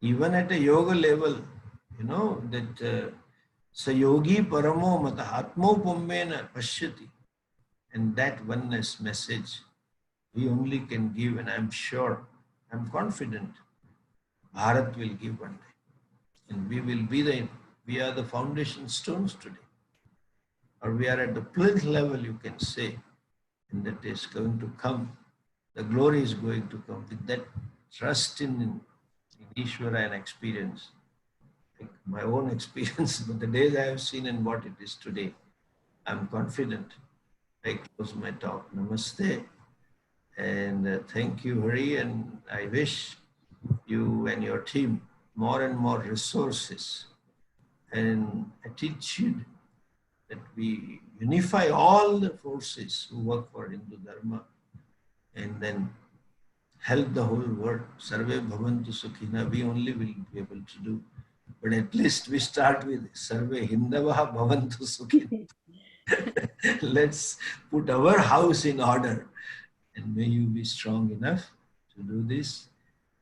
Even at a yoga level, that Sayogi Paramo Mata Atmopummena Pashyati, and that oneness message we only can give, and I'm sure, I'm confident, Bharat will give one day. And we are the foundation stones today. Or we are at the plinth level, you can say, and that is going to come. The glory is going to come with that trust in Ishvara and experience. Like my own experience, but the days I have seen and what it is today, I'm confident. I close my talk. Namaste. And thank you, Hari. And I wish you and your team more and more resources and attitude that we unify all the forces who work for Hindu Dharma and then help the whole world. Sarve Bhavantu Sukhina, we only will be able to do. But at least we start with Sarve Hindavaha Bhavantu Sukhina. Let's put our house in order. And may you be strong enough to do this.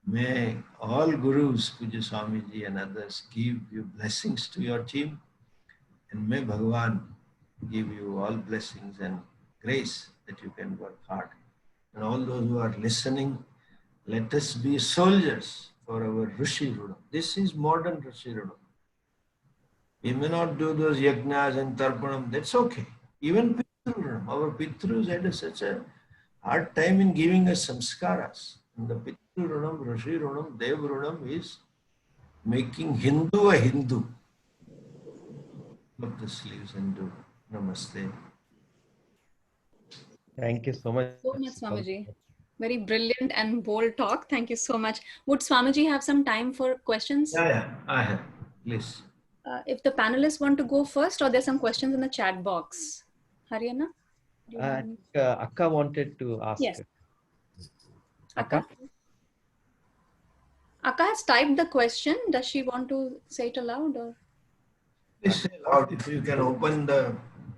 May all gurus, Puja Swamiji and others, give you blessings to your team. And may Bhagavan give you all blessings and grace that you can work hard. And all those who are listening, let us be soldiers for our Rishi Runam. This is modern Rishi Runam. We may not do those yajnas and tarpanam, that's okay. Even Pitru Runam, our Pitrus had such a hard time in giving us samskaras. And the Pitru Runam, Rishi Runam, Dev Runam is making Hindu a Hindu. Up the sleeves and do. Namaste. Thank you so much. So much, Swamiji. Very brilliant and bold talk. Thank you so much. Would Swamiji have some time for questions? Yeah, I have. Please. If the panelists want to go first, or there's some questions in the chat box. Haryana? Akka wanted to ask. Yes. Akka? Akka has typed the question. Does she want to say it aloud, or? Please say loud if you can open the...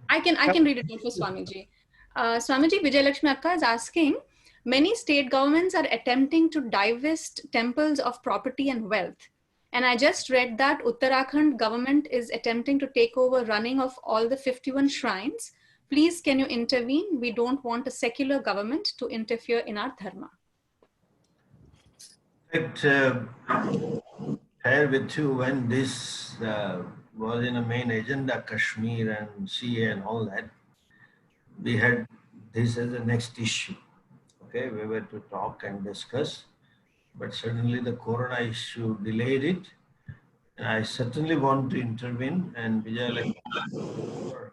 I can read it out for Swamiji. Swamiji, Vijay Lakshmi Akka is asking, Many state governments are attempting to divest temples of property and wealth. And I just read that Uttarakhand government is attempting to take over running of all the 51 shrines. Please, can you intervene? We don't want a secular government to interfere in our dharma. In fact, share with you when this was in a main agenda, Kashmir and CA and all that, we had this as the next issue. Okay, we were to talk and discuss, but suddenly the corona issue delayed it. And I certainly want to intervene, and Vijay, for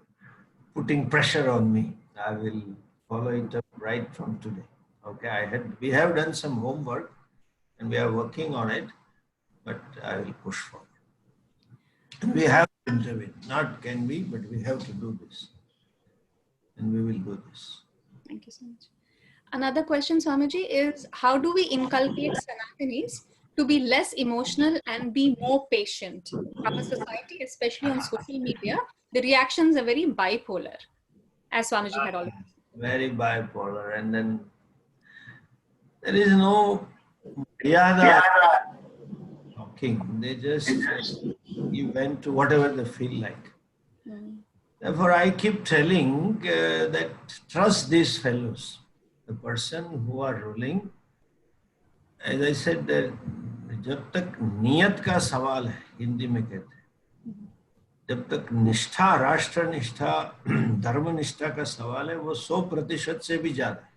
putting pressure on me, I will follow it up right from today. Okay, we have done some homework and we are working on it, but I will push for it. And we have to intervene. Not can we, but we have to do this. And we will do this. Thank you so much. Another question, Swamiji, is how do we inculcate Sanatanis to be less emotional and be more patient? Our society, especially on social media, the reactions are very bipolar, as Swamiji had already said. Very bipolar. And then there is no yada talking. They just give vent to whatever they feel like. Therefore, I keep telling that trust these fellows. The person who are ruling, as I said, that जब तक नियत का सवाल है, हिंदी में कहते हैं, जब तक निष्ठा, राष्ट्र निष्ठा, धर्म निष्ठा का सवाल है, वो 100% से भी ज्यादा है.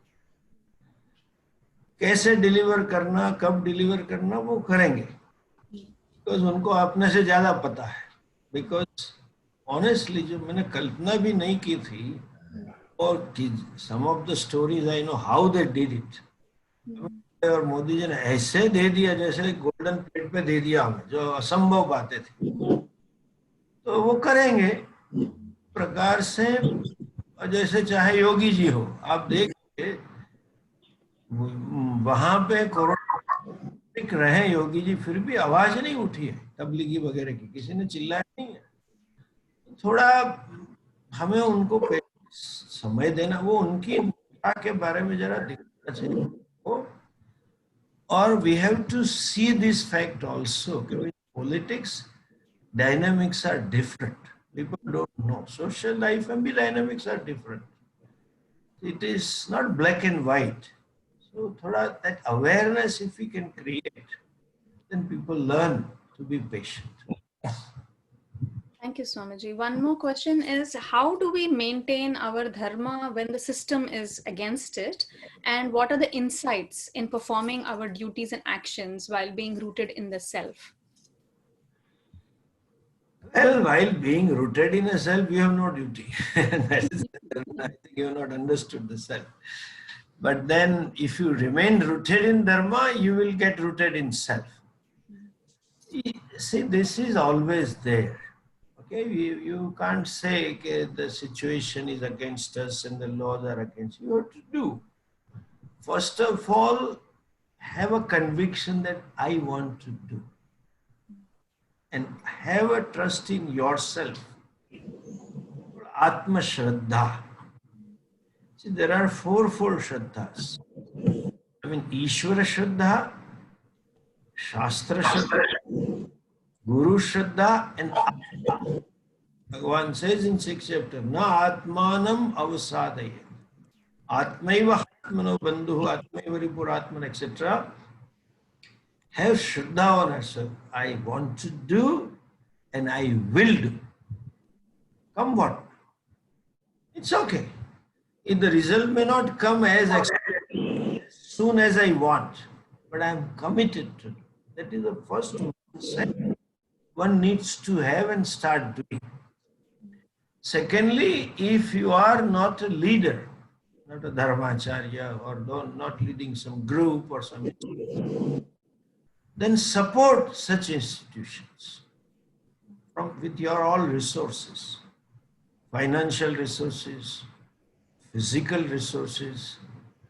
कैसे डिलीवर करना, कब डिलीवर करना, वो करेंगे, बिकॉज उनको अपने से ज्यादा पता है. बिकॉज ऑनेस्टली जो मैंने कल्पना भी नहीं की थी, और some of the stories I know how they did it. और मोदी जी ने ऐसे दे दिया जैसे गोल्डन प्लेट पे दे दिया हमें, जो असंभव बातें थी, तो वो करेंगे प्रकार से. जैसे चाहे योगी जी हो, आप देखिए वहां पे कोरोना रहे योगी जी, फिर भी आवाज नहीं उठी है तबलीगी वगैरह की, किसी ने चिल्लाया नहीं है. थोड़ा हमें उनको समय देना, वो उनकी के बारे में जरा दिखना चाहिए. और we have to see this fact also, कि politics dynamics are different. People don't know. Social life and the dynamics are different. It is not black and white. So thoda that awareness if we can create, then people learn to be patient. Thank you, Swamiji. One more question is, how do we maintain our dharma when the system is against it? And what are the insights in performing our duties and actions while being rooted in the self? Well, while being rooted in a self, you have no duty. That is, I think you have not understood the self. But then if you remain rooted in dharma, you will get rooted in self. See, this is always there. Okay, you can't say okay, the situation is against us and the laws are against you. You have to do. First of all, have a conviction that I want to do. And have a trust in yourself. Atma Shraddha. See, there are fourfold Shraddhas. I mean, Ishvara Shraddha, Shastra Shraddha, Guru Shraddha, and Atma. Bhagavan says in 6th chapter, Na Atmanam Avasadaya. Atmaiva Atmano Bandhu, Atmaiva Ripuratman, etc. Have Shraddha on herself. I want to do and I will do. Come what? It's okay. If the result may not come as expected, as soon as I want, but I am committed to do. That is the first mindset one needs to have and start doing. Secondly, if you are not a leader, not a dharmacharya or not leading some group or something, then support such institutions with your all resources, financial resources, physical resources,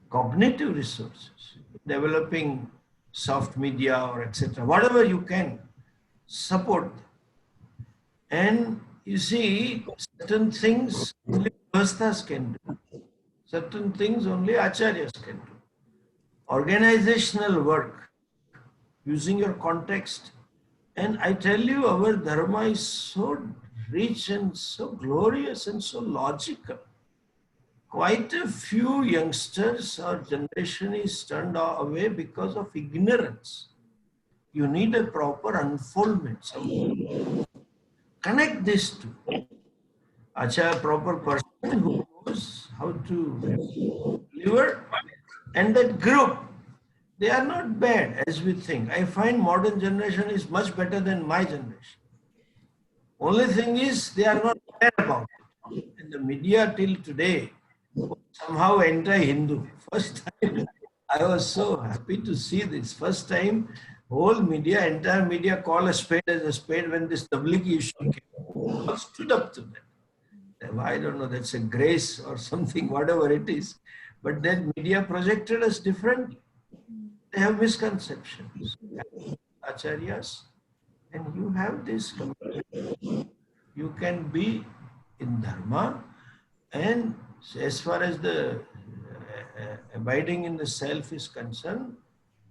cognitive resources, developing soft media or etc. Whatever you can, support them. And you see, certain things only Vastas can do. Certain things only Acharyas can do. organizational work, using your context. And I tell you, our dharma is so rich and so glorious and so logical. Quite a few youngsters or generation is turned away because of ignorance. You need a proper unfoldment. Connect these two. Acha, a proper person who knows how to deliver, and that group, they are not bad as we think. I find modern generation is much better than my generation. Only thing is they are not aware about it. And the media till today somehow anti-Hindu. First time I was so happy to see this. First time whole media, entire media call a spade as a spade when this Tablighi issue came. All stood up to that. I don't know, that's a grace or something, whatever it is. But then media projected us differently. They have misconceptions. Acharyas, and you have this commitment. You can be in Dharma, and as far as the abiding in the self is concerned,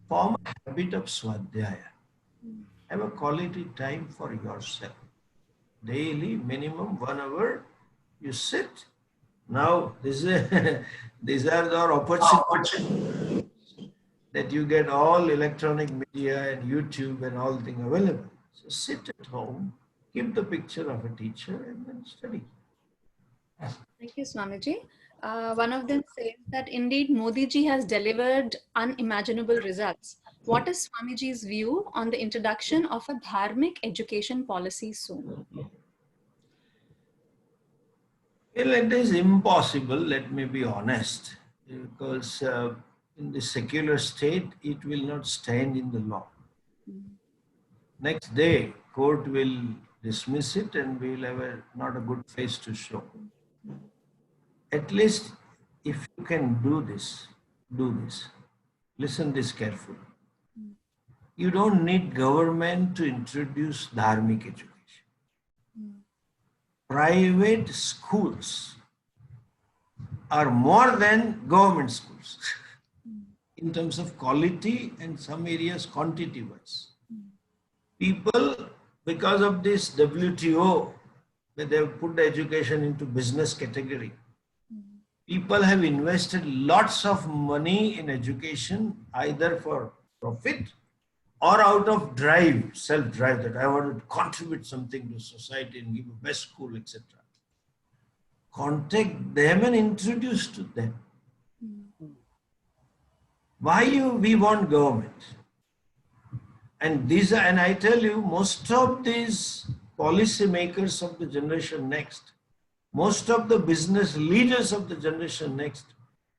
form a habit of Swadhyaya. Have a quality time for yourself. Daily, minimum 1 hour, you sit. Now, these are our opportunities that you get all electronic media and YouTube and all things available. So sit at home, keep the picture of a teacher and then study. Thank you, Swamiji. One of them says that indeed Modi ji has delivered unimaginable results. What is Swamiji's view on the introduction of a dharmic education policy soon? Well, it is impossible, let me be honest, because in the secular state, it will not stand in the law. Next day, court will dismiss it and we will have not a good face to show. At least if you can do this, do this. Listen this carefully. You don't need government to introduce dharmic education. Private schools are more than government schools in terms of quality and some areas quantity wise. People, because of this WTO, where they have put the education into business category, people have invested lots of money in education, either for profit or out of drive, self-drive, that I want to contribute something to society and give a best school, etc. Contact them and introduce to them. Why we want government? And I tell you, most of these policy makers of the generation next, most of the business leaders of the generation next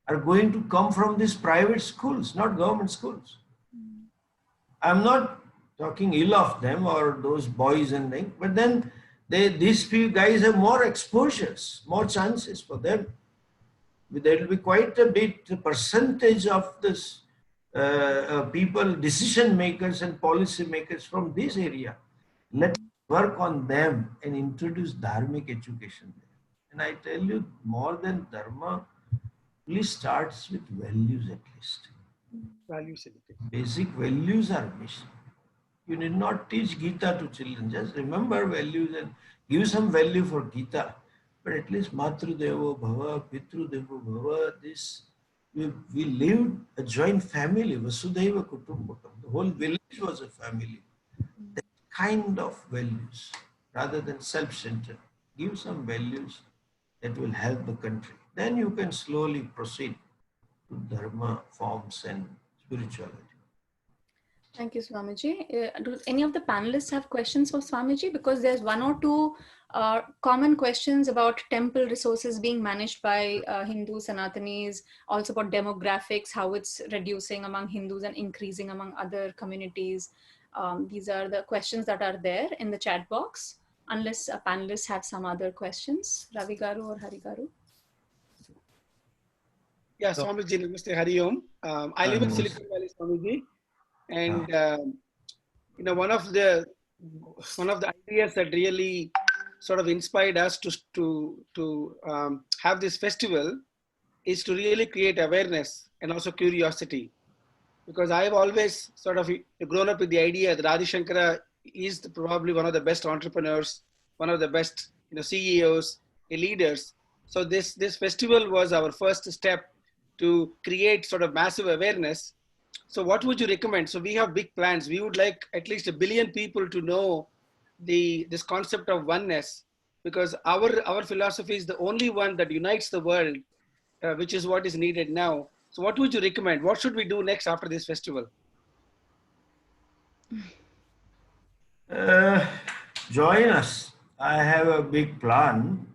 are going to come from these private schools, not government schools. I'm not talking ill of them or those boys and things, but then these few guys have more exposures, more chances for them. There will be quite a bit percentage of this people, decision makers and policy makers from this area. Let's work on them and introduce dharmic education there. And I tell you, more than dharma, please starts with values at least. Values education. Basic values are missing. You need not teach Gita to children. Just remember values and give some value for Gita. But at least Matru Devo Bhava, Pitru Devo Bhava, this, we lived a joint family, Vasudhaiva Kutumbakam. The whole village was a family. That kind of values, rather than self-centered. Give some values that will help the country. Then you can slowly proceed to dharma forms and spirituality. Thank you, Swamiji. Do any of the panelists have questions for Swamiji? Because there's one or two common questions about temple resources being managed by Hindu Sanatanis, also about demographics, how it's reducing among Hindus and increasing among other communities. These are the questions that are there in the chat box, unless panelists have some other questions. Ravi Garu or Hari Garu? Yeah, Swamiji, Namaste, Hari Om. I live in Silicon Valley, Swamiji. And one of the ideas that really sort of inspired us to have this festival is to really create awareness and also curiosity. because I've always sort of grown up with the idea that Adi Shankara is probably one of the best entrepreneurs, one of the best CEOs, leaders. So this festival was our first step to create sort of massive awareness. So what would you recommend? So we have big plans. We would like at least 1 billion people to know this concept of oneness, because our philosophy is the only one that unites the world, which is what is needed now. So what would you recommend? What should we do next after this festival? Join us. I have a big plan.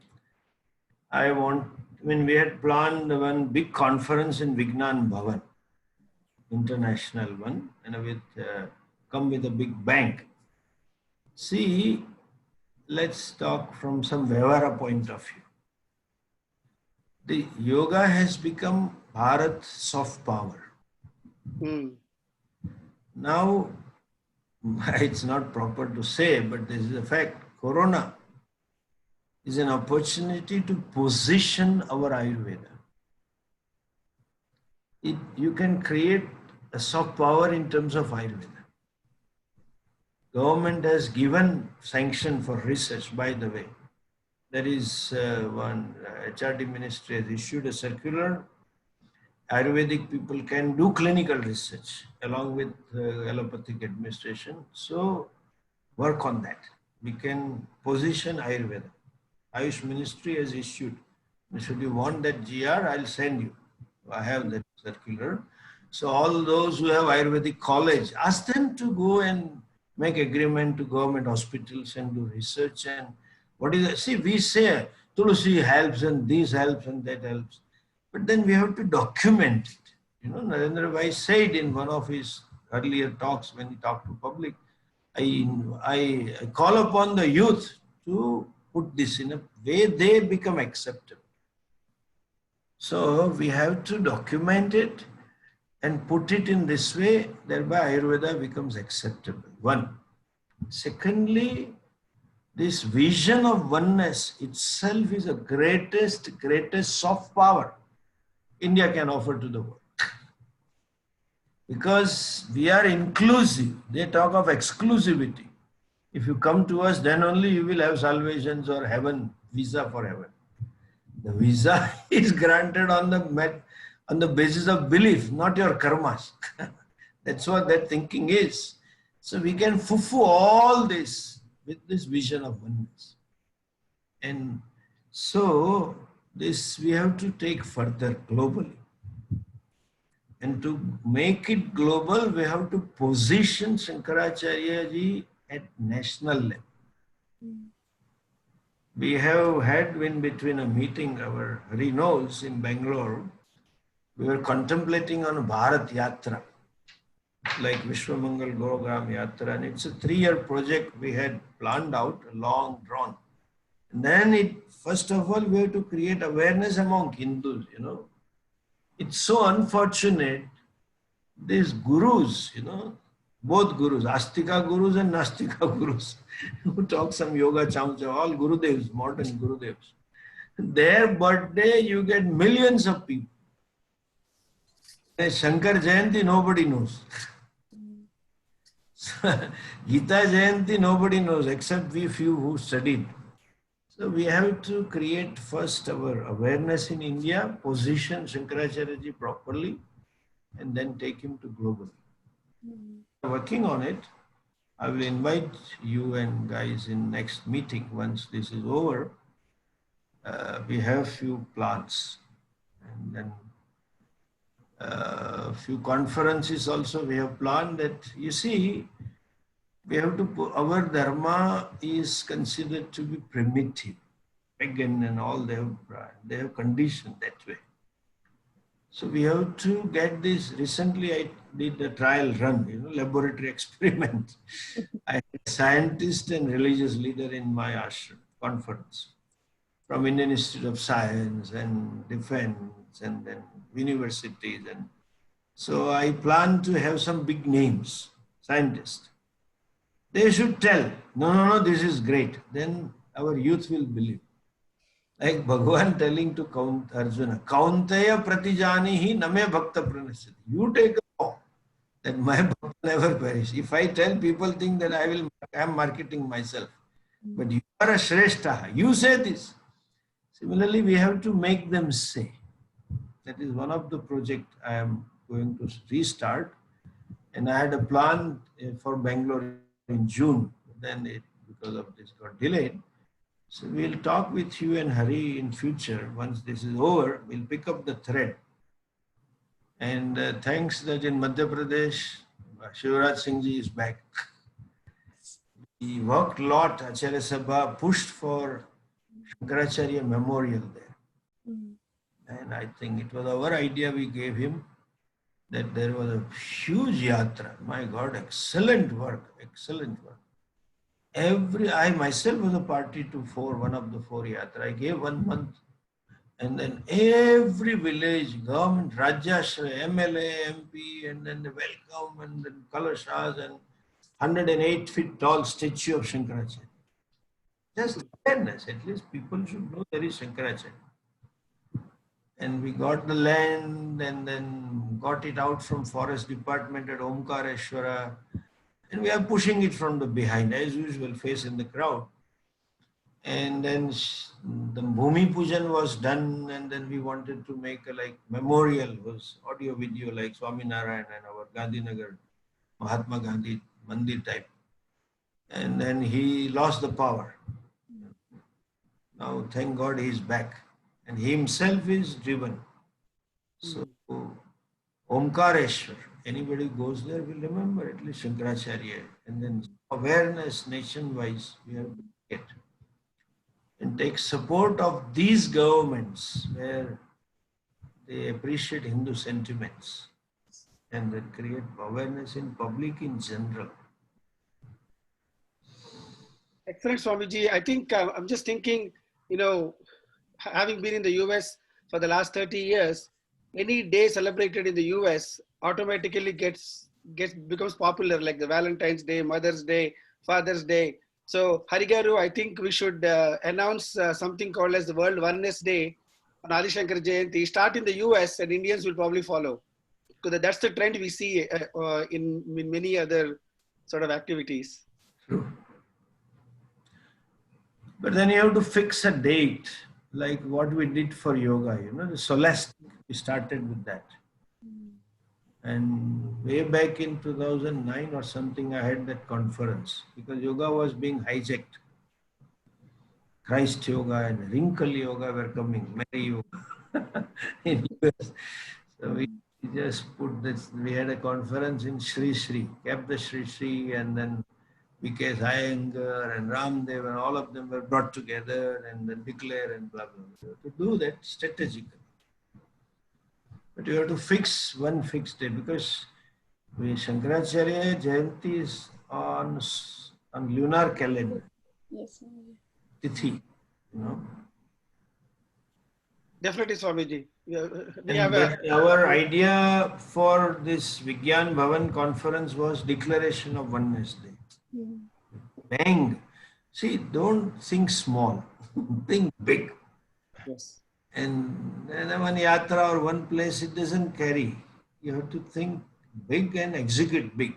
We had planned one big conference in Vignan Bhavan, international one, and come with a big bang. See, let's talk from some Vyavara point of view. The yoga has become Bharat soft power. Now, it's not proper to say, but this is a fact. Corona is an opportunity to position our Ayurveda. You can create a soft power in terms of Ayurveda. Government has given sanction for research, by the way. There is one HRD ministry has issued a circular. Ayurvedic people can do clinical research along with allopathic administration. So work on that. We can position Ayurveda. Ayush ministry has issued. Should you want that GR, I'll send you. I have that circular. So all those who have Ayurvedic college, ask them to go and make agreement to government hospitals and do research. And what is it? See, we say Tulsi helps and this helps and that helps. But then we have to document it. Narendra Bhai said in one of his earlier talks when he talked to public, I call upon the youth to put this in a way they become acceptable. So we have to document it and put it in this way, thereby Ayurveda becomes acceptable. One. Secondly, this vision of oneness itself is the greatest soft power India can offer to the world. Because we are inclusive. They talk of exclusivity. If you come to us, then only you will have salvations or heaven, visa for heaven. The visa is granted on the basis of belief, not your karmas. That's what that thinking is. So we can fufu all this with this vision of oneness. And so this we have to take further globally. And to make it global, we have to position Shankaracharya ji at national level. We have had in between a meeting, our Hari knows, in Bangalore, we were contemplating on Bharat Yatra, like Vishwamangal Gauram Yatra, and it's a 3-year project we had planned out, long drawn. And then first of all, we have to create awareness among Hindus, It's so unfortunate, these gurus, both gurus, Astika gurus and Nastika gurus, who talk some yoga chamcha, all Gurudevs, modern Gurudevs. Their birthday, you get millions of people. Shankar Jayanti, nobody knows. Gita Jayanti, nobody knows, except we few who studied. So we have to create first our awareness in India, position Shankaracharya ji properly, and then take him to global. Working on it. I will invite you and guys in next meeting once this is over. We have few plans, and then few conferences also we have planned. That you see, we have to put, our dharma is considered to be primitive, pagan and all. They have conditioned that way. So we have to get this. Recently, I did a trial run, laboratory experiment. I had a scientist and religious leader in my ashram conference from Indian Institute of Science and Defense and then universities. And so I plan to have some big names, scientists. They should tell, no, this is great. Then our youth will believe. Like Bhagavan telling to Arjuna, Kauntaya pratijanihi name bhakta pranasati. You take a vow. that my bhakta never perish. If I tell, people think that I am marketing myself. But you are a Shrestha. You say this. Similarly, we have to make them say. That is one of the project I am going to restart. And I had a plan for Bangalore in June. Then because of this got delayed. So we'll talk with you and Hari in future. Once this is over, we'll pick up the thread. And thanks that in Madhya Pradesh, Shivraj Singh ji is back. He worked a lot. Acharya Sabha pushed for Shankaracharya Memorial there. And I think it was our idea we gave him that there was a huge yatra. My God, excellent work, excellent work. I myself was a party to one of the four yatra. I gave 1 month. And then every village, government, Rajyashra, MLA, MP, and then the welcome, and then Kalashas, and 108 feet tall statue of Shankaracharya. Just awareness, at least people should know there is Shankaracharya. And we got the land and then got it out from forest department at Omkareshwara. And we are pushing it from the behind, as usual, face in the crowd. And then the Bhumi Pujan was done, and then we wanted to make a memorial, was audio video like Swami Narayan and our Gandhinagar, Mahatma Gandhi Mandir type. And then he lost the power. Now, thank God he is back. And he himself is driven. So, Omkareshwar, anybody who goes there will remember at least Shankaracharya. And then awareness nation-wise we have to get. And take support of these governments where they appreciate Hindu sentiments and then create awareness in public in general. Excellent, Swamiji. I think I'm just thinking, having been in the US for the last 30 years, any day celebrated in the US automatically becomes popular, like the Valentine's Day, Mother's Day, Father's Day. So, Harigaru, I think we should announce something called as the World Oneness Day on AdiShankara Jayanti. Start in the US and Indians will probably follow. Because that's the trend we see in many other sort of activities. True. But then you have to fix a date, like what we did for yoga, the Solast, we started with that. And way back in 2009 or something, I had that conference because yoga was being hijacked. Christ yoga and wrinkle yoga were coming, Mary yoga in US. So we just put this, we had a conference in Sri Sri, kept the Sri Sri, and then V.K. Iyengar and Ramdev and all of them were brought together and then declare and blah, blah, blah. To do that strategically. But you have to fix one fixed day because Shankaracharya Jayanti is on lunar calendar. Yes. Tithi, Definitely, Swamiji. Our idea for this Vigyan Bhavan conference was declaration of Oneness Day. Bang! See, don't think small, think big. Yes. And one yatra or one place, it doesn't carry. You have to think big and execute big.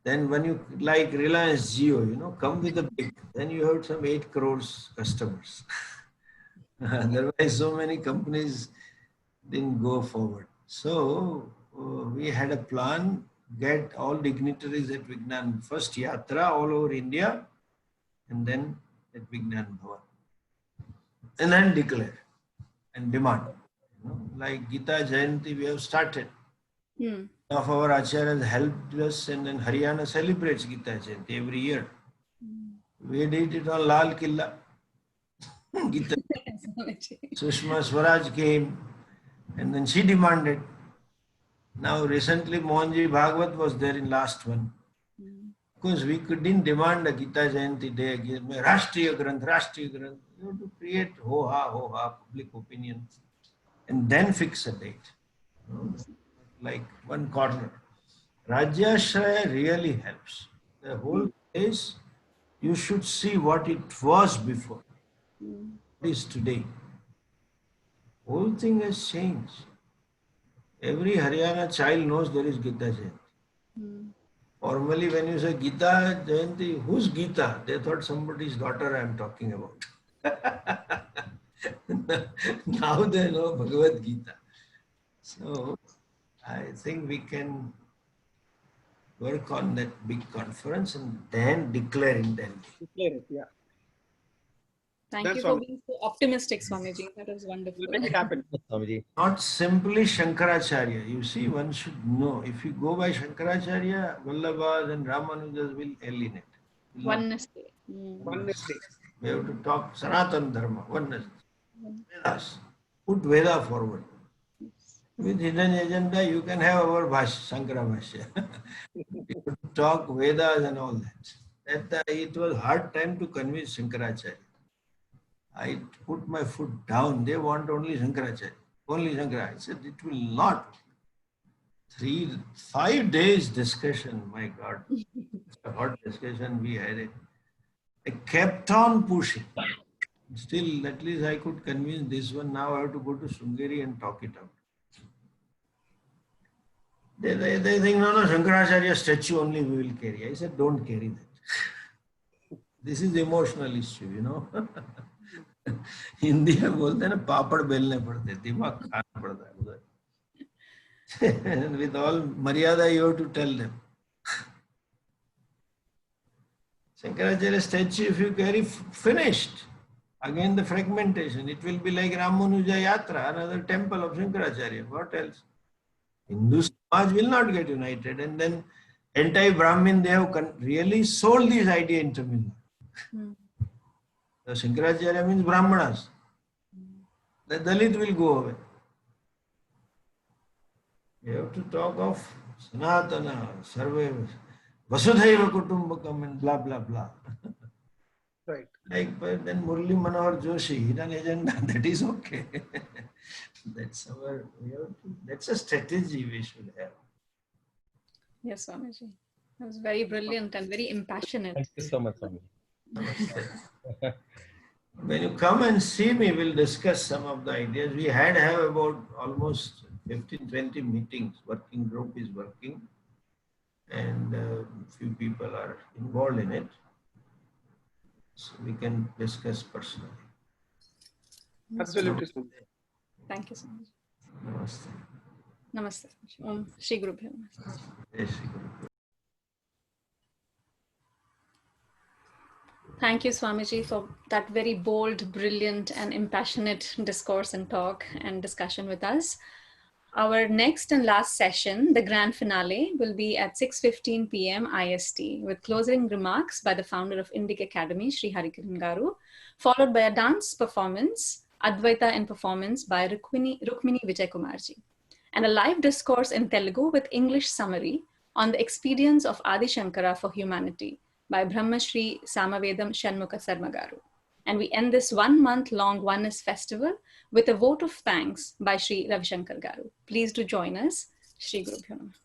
Then when you, like Reliance Jio, come with a big, then you have some 8 crores customers. Otherwise, so many companies didn't go forward. So we had a plan, get all dignitaries at Vignan, first yatra all over India, and then at Vignan Bhavan. And then declare and demand. Like Gita Jayanti, we have started. Of our acharyas helped us, and then Haryana celebrates Gita Jayanti every year. We did it on Lal Killa. Gita. Sushma Swaraj came, and then she demanded. Now recently Mohanji Bhagwat was there in last one. Because we couldn't demand a Gita Jayanti day again. Rashtriya Granth, Rashtriya Granth. You have to create ho-ha, public opinion. And then fix a date. Like one corner. Rajyashraya really helps. The whole place, you should see what it was before. What is today. Whole thing has changed. Every Haryana child knows there is Gita Jayanti. Formally, when you say Gita Jayanti, who's Gita? They thought somebody's daughter I am talking about. Now they know Bhagavad Gita. So I think we can work on that big conference and then declare in Delhi. Declare it, yeah. Thank That's you for all. being so optimistic, Swamiji. That was wonderful. We'll make it happen. Swamiji. Not simply Shankaracharya. You see, one should know. If you go by Shankaracharya, Vallabhas and Ramanujas will alienate. Will not- Oneness Day. Oneness Day. We have to talk Sanatana Dharma, oneness. Vedas. Put Veda forward. With hidden agenda, you can have our Shankara Bhashya. You have to talk Vedas and all that. It was hard time to convince Shankaracharya. I put my foot down. They want only Shankaracharya. Only Shankara. I said, it will not. 5 days discussion, my God. A hot discussion we had it. I kept on pushing. Still, at least I could convince this one. Now I have to go to Sungeri and talk it out. They think, no, Shankaracharya statue only we will carry. I said, don't carry that. This is emotional issue, you know. Hindi में बोलते हैं ना पापड़ बेलने पड़ते दिमाग खाना पड़ता है उधर with all maryada you have to tell them Shankaracharya statue if you carry finished again the fragmentation it will be like Ramanuja Yatra another temple of Shankaracharya what else Hindu Samaj will not get united and then anti-Brahmin they have really sold this idea in Tamil Nadu. The Shankaracharya means Brahmanas. The Dalit will go away. You have to talk of Sanatana, Sarve, Vasudhaiva Kutumbakam and blah, blah, blah. Right. Like then Murli Manohar Joshi, hidden agenda, that is okay. That's a strategy we should have. Yes, Swamiji. That was very brilliant and very impassionate. Thank you so much, Swamiji. When you come and see me, we'll discuss some of the ideas. We have about almost 15-20 meetings. Working group is working and few people are involved in it. So we can discuss personally. Absolutely. Thank you so much. Namaste. Namaste. Om Shri Guru Bhyo Namaste. Jai Shri Guru. Thank you, Swamiji, for that very bold, brilliant, and impassionate discourse and talk and discussion with us. Our next and last session, the grand finale, will be at 6:15 p.m. IST with closing remarks by the founder of Indic Academy, Sri Harikiran Garu, followed by a dance performance, Advaita in performance by Rukmini Vijay Kumarji, and a live discourse in Telugu with English summary on the experience of Adi Shankara for humanity by Brahmashri Samavedam Shanmukha Sarmagaru. And we end this 1 month long Oneness Festival with a vote of thanks by Sri Ravi Shankar Garu. Please do join us. Shri Guru Bhyo Namaha.